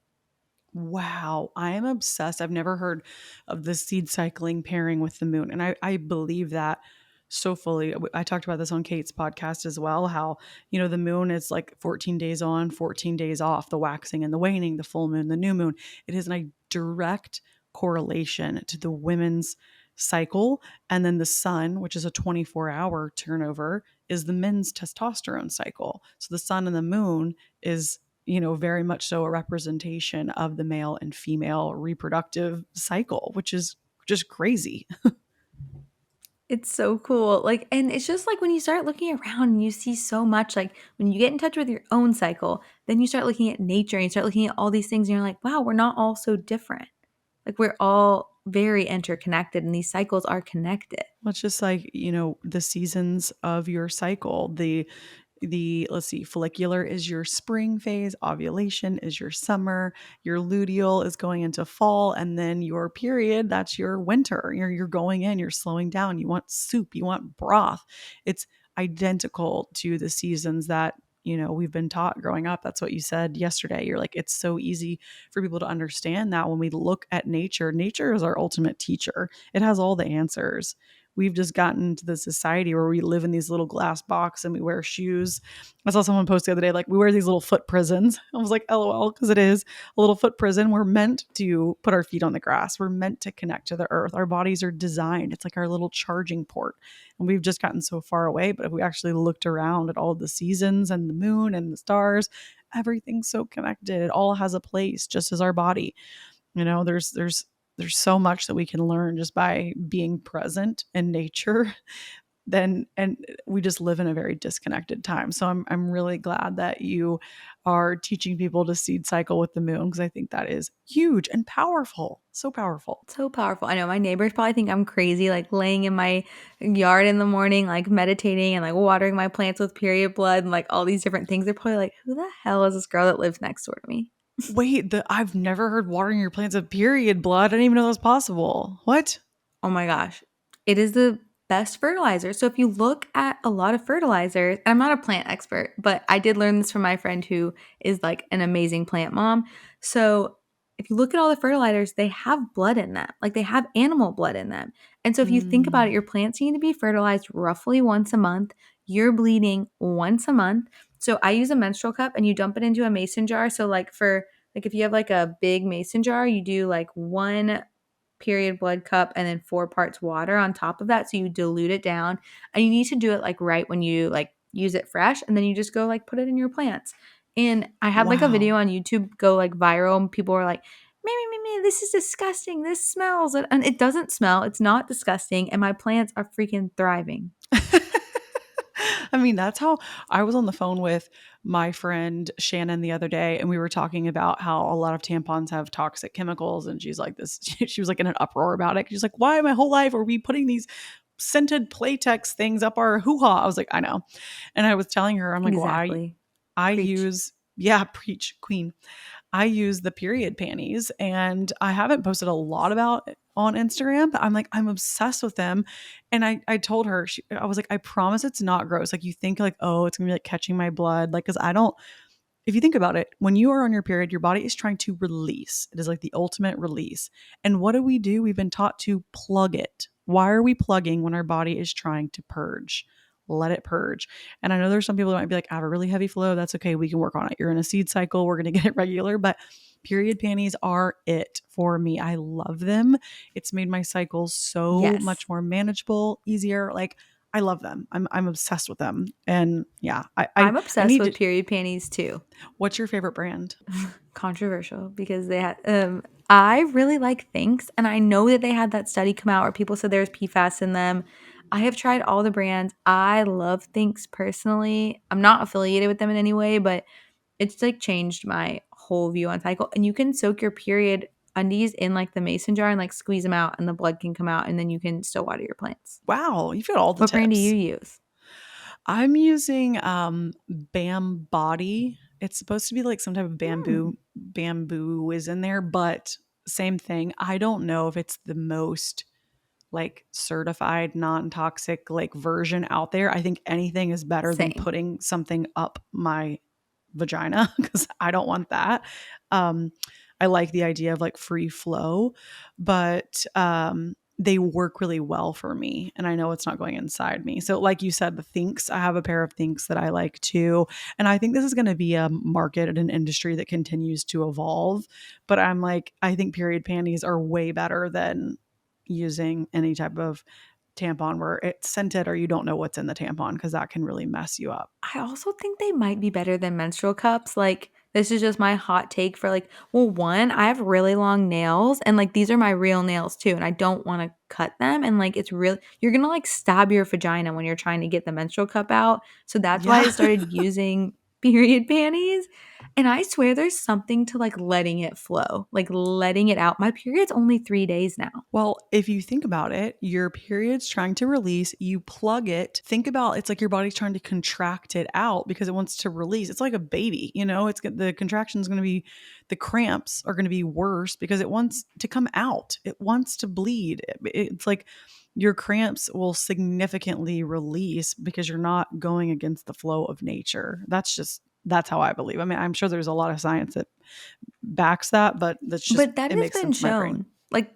Wow, I am obsessed. I've never heard of the seed cycling pairing with the moon. And I believe that so fully. I talked about this on Kate's podcast as well, how, the moon is like 14 days on, 14 days off, the waxing and the waning, the full moon, the new moon. It is a direct correlation to the women's cycle. And then the sun, which is a 24-hour turnover, is the men's testosterone cycle. So the sun and the moon is very much so a representation of the male and female reproductive cycle, which is just crazy. It's so cool. Like, and it's just like when you start looking around and you see so much, like when you get in touch with your own cycle, then you start looking at nature and you start looking at all these things and you're like, wow, we're not all so different. Like, we're all very interconnected and these cycles are connected. Well, it's just like, the seasons of your cycle. The let's see, follicular is your spring phase, ovulation is your summer, your luteal is going into fall, and then your period, that's your winter. You're going in, you're slowing down, you want soup, you want broth. It's identical to the seasons that we've been taught growing up. That's what you said yesterday. You're like, it's so easy for people to understand that when we look at nature. Nature is our ultimate teacher. It has all the answers. We've just gotten to the society where we live in these little glass box and we wear shoes. I saw someone post the other day, like, we wear these little foot prisons. I was like, LOL, because it is a little foot prison. We're meant to put our feet on the grass. We're meant to connect to the earth. Our bodies are designed. It's like our little charging port. And we've just gotten so far away. But if we actually looked around at all the seasons and the moon and the stars, everything's so connected. It all has a place, just as our body. There's so much that we can learn just by being present in nature. Then and we just live in a very disconnected time. So I'm really glad that you are teaching people to seed cycle with the moon, because I think that is huge and powerful. So powerful. So powerful. I know my neighbors probably think I'm crazy, like laying in my yard in the morning, like meditating and like watering my plants with period blood and like all these different things. They're probably like, who the hell is this girl that lives next door to me? Wait, I've never heard watering your plants with period blood. I didn't even know that was possible. What? Oh my gosh. It is the best fertilizer. So if you look at a lot of fertilizers, and I'm not a plant expert, but I did learn this from my friend who is like an amazing plant mom. So if you look at all the fertilizers, they have blood in them. Like they have animal blood in them. And so if you think about it, Mm. your plants need to be fertilized roughly once a month. You're bleeding once a month. So I use a menstrual cup and you dump it into a mason jar. So like if you have like a big mason jar, you do like one period blood cup and then 4 parts water on top of that, so you dilute it down, and you need to do it like right when you like use it fresh, and then you just go like put it in your plants. And I had like a video Wow. on YouTube go like viral and people were like, me, this is disgusting, this smells, and it doesn't smell, it's not disgusting, and my plants are freaking thriving. I mean, that's how I was on the phone with my friend Shannon the other day, and we were talking about how a lot of tampons have toxic chemicals. And she's like, this, she was like in an uproar about it. She's like, why my whole life are we putting these scented Playtex things up our hoo ha? I was like, I know. And I was telling her, I'm like, well, Exactly. I Preach. use, yeah, preach, queen. I use the period panties, and I haven't posted a lot about on Instagram, but I'm like, I'm obsessed with them. And I told her, I was like, I promise it's not gross. Like you think like, oh, it's gonna be like catching my blood. Like, cause I don't, if you think about it, when you are on your period, your body is trying to release. It is like the ultimate release. And what do? We've been taught to plug it. Why are we plugging when our body is trying to purge? Let it purge. And I know there's some people that might be like, I have a really heavy flow. That's okay. We can work on it. You're in a seed cycle. We're going to get it regular. But period panties are it for me. I love them. It's made my cycles so Yes. much more manageable, easier. Like, I love them. I'm obsessed with them. And yeah, I'm I obsessed need with to. period panties too. What's your favorite brand? Controversial because they had I really like Thinks, and I know that they had that study come out where people said there's PFAS in them. I have tried all the brands. I love Thinks personally. I'm not affiliated with them in any way, but it's like changed my whole view on cycle. And you can soak your period undies in like the mason jar and like squeeze them out and the blood can come out and then you can still water your plants. Wow, you've got all the What brand do you tips. use? I'm using Bam Body. It's supposed to be like some type of Hmm, bamboo is in there, but same thing. I don't know if it's the most like certified non-toxic like version out there. I think anything is better than same. putting something up my vagina because I don't want that. Um, I like the idea of like free flow, but they work really well for me. And I know it's not going inside me. So, like you said, the Thinks, I have a pair of Thinks that I like too. And I think this is going to be a market and an industry that continues to evolve. But I'm like, I think period panties are way better than using any type of tampon where it's scented or you don't know what's in the tampon because that can really mess you up. I also think they might be better than menstrual cups. Like, this is just my hot take for like, well, one, I have really long nails and like these are my real nails too. And I don't want to cut them. And like, it's really, you're going to like stab your vagina when you're trying to get the menstrual cup out. So that's why I Yeah. started using period panties. And I swear there's something to like letting it flow, like letting it out. My period's only 3 days now. Well, if you think about it, your period's trying to release, you plug it. Think about it's like your body's trying to contract it out because it wants to release. It's like a baby, you know, the contraction is going to be the cramps are going to be worse because it wants to come out. It wants to bleed. It's like your cramps will significantly release because you're not going against the flow of nature. That's how I believe. I mean, I'm sure there's a lot of science that backs that, but But that it has makes been sense in my brain. shown. Like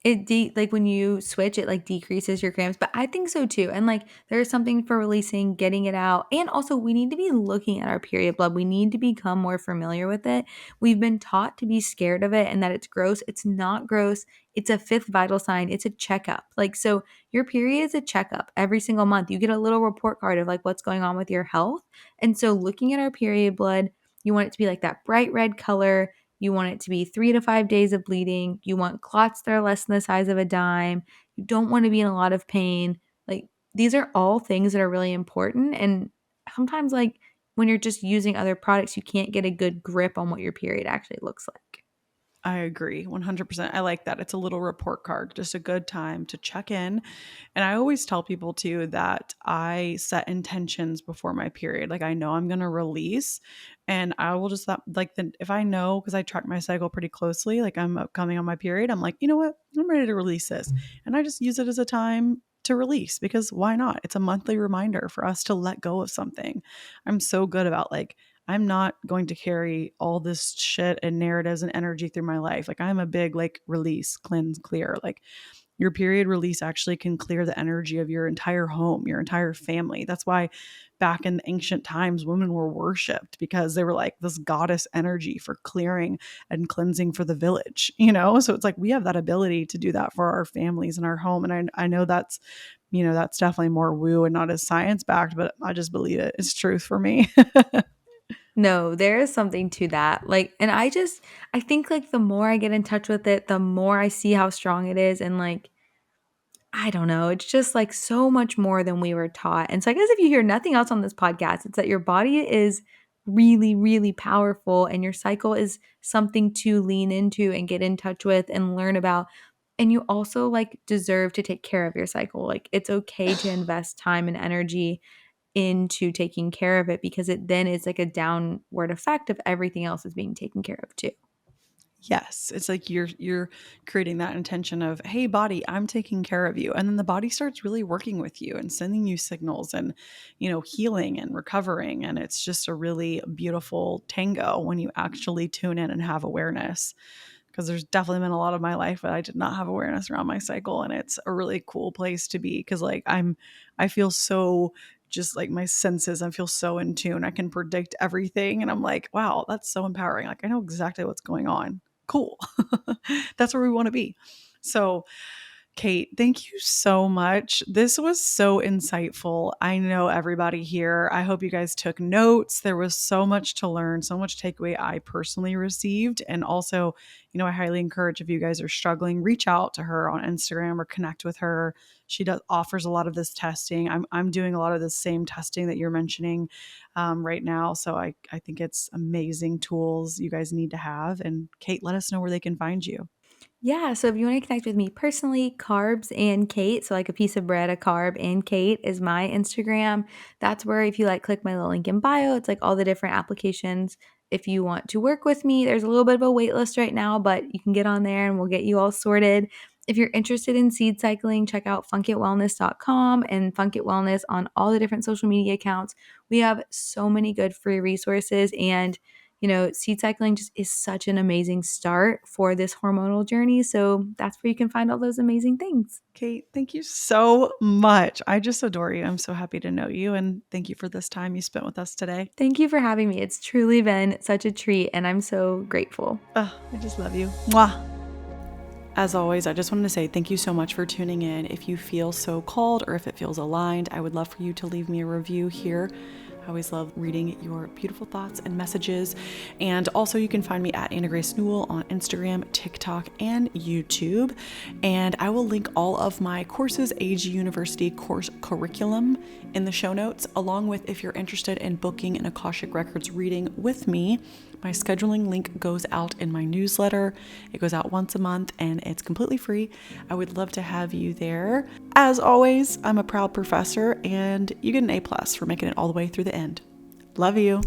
like when you switch, it like decreases your cramps, but I think so too. And like there's something for releasing, getting it out. And also we need to be looking at our period blood. We need to become more familiar with it. We've been taught to be scared of it and that it's gross. It's not gross. It's a fifth vital sign. It's a checkup. Like so your period is a checkup every single month. You get a little report card of like what's going on with your health. And so looking at our period blood, you want it to be like that bright red color. You want it to be 3 to 5 days of bleeding. You want clots that are less than the size of a dime. You don't want to be in a lot of pain. Like, these are all things that are really important. And sometimes, like, when you're just using other products, you can't get a good grip on what your period actually looks like. I agree 100%. I like that. It's a little report card, just a good time to check in. And I always tell people too that I set intentions before my period. Like I know I'm going to release and I will just like then if I know cuz I track my cycle pretty closely, like I'm coming on my period, I'm like, "You know what? I'm ready to release this." And I just use it as a time to release because why not? It's a monthly reminder for us to let go of something. I'm so good about like I'm not going to carry all this shit and narratives and energy through my life. Like I'm a big like release, cleanse, clear. Like your period release actually can clear the energy of your entire home, your entire family. That's why back in the ancient times, women were worshipped because they were like this goddess energy for clearing and cleansing for the village, you know? So it's like we have that ability to do that for our families and our home. And I know that's, you know, that's definitely more woo and not as science backed, but I just believe it. It's truth for me. No, there is something to that. Like, and I think like the more I get in touch with it, the more I see how strong it is. And like, I don't know. It's just like so much more than we were taught. And so I guess if you hear nothing else on this podcast, it's that your body is really, really powerful and your cycle is something to lean into and get in touch with and learn about. And you also like deserve to take care of your cycle. Like it's okay to invest time and energy into taking care of it because it then is like a downward effect of everything else is being taken care of too. Yes, it's like you're creating that intention of, "Hey body, I'm taking care of you." And then the body starts really working with you and sending you signals and, healing and recovering, and it's just a really beautiful tango when you actually tune in and have awareness. Because there's definitely been a lot of my life that I did not have awareness around my cycle, and it's a really cool place to be because like I feel so just like my senses, I feel so in tune. I can predict everything, and I'm like, wow, that's so empowering. Like I know exactly what's going on. Cool. That's where we want to be. So Kate, thank you so much. This was so insightful. I know everybody here. I hope you guys took notes. There was so much to learn, so much takeaway I personally received. And also, I highly encourage if you guys are struggling, reach out to her on Instagram or connect with her. She offers a lot of this testing. I'm doing a lot of the same testing that you're mentioning right now. So I think it's amazing tools you guys need to have. And Kate, let us know where they can find you. Yeah, so if you want to connect with me personally, Carbs and Kate, so like a piece of bread, a carb, and Kate is my Instagram. That's where if you like click my little link in bio, it's like all the different applications. If you want to work with me, there's a little bit of a wait list right now, but you can get on there and we'll get you all sorted. If you're interested in seed cycling, check out funkitwellness.com and Funkit Wellness on all the different social media accounts. We have so many good free resources, and seed cycling just is such an amazing start for this hormonal journey. So that's where you can find all those amazing things. Kate, thank you so much. I just adore you. I'm so happy to know you. And thank you for this time you spent with us today. Thank you for having me. It's truly been such a treat, and I'm so grateful. I just love you. Mwah. As always, I just wanted to say thank you so much for tuning in. If you feel so called or if it feels aligned, I would love for you to leave me a review here. I always love reading your beautiful thoughts and messages. And also you can find me at Anna Grace Newell on Instagram, TikTok, and YouTube. And I will link all of my courses, AG University course curriculum in the show notes, along with if you're interested in booking an Akashic Records reading with me. My scheduling link goes out in my newsletter. It goes out once a month and it's completely free. I would love to have you there. As always, I'm a proud professor and you get an A+ for making it all the way through the end. Love you.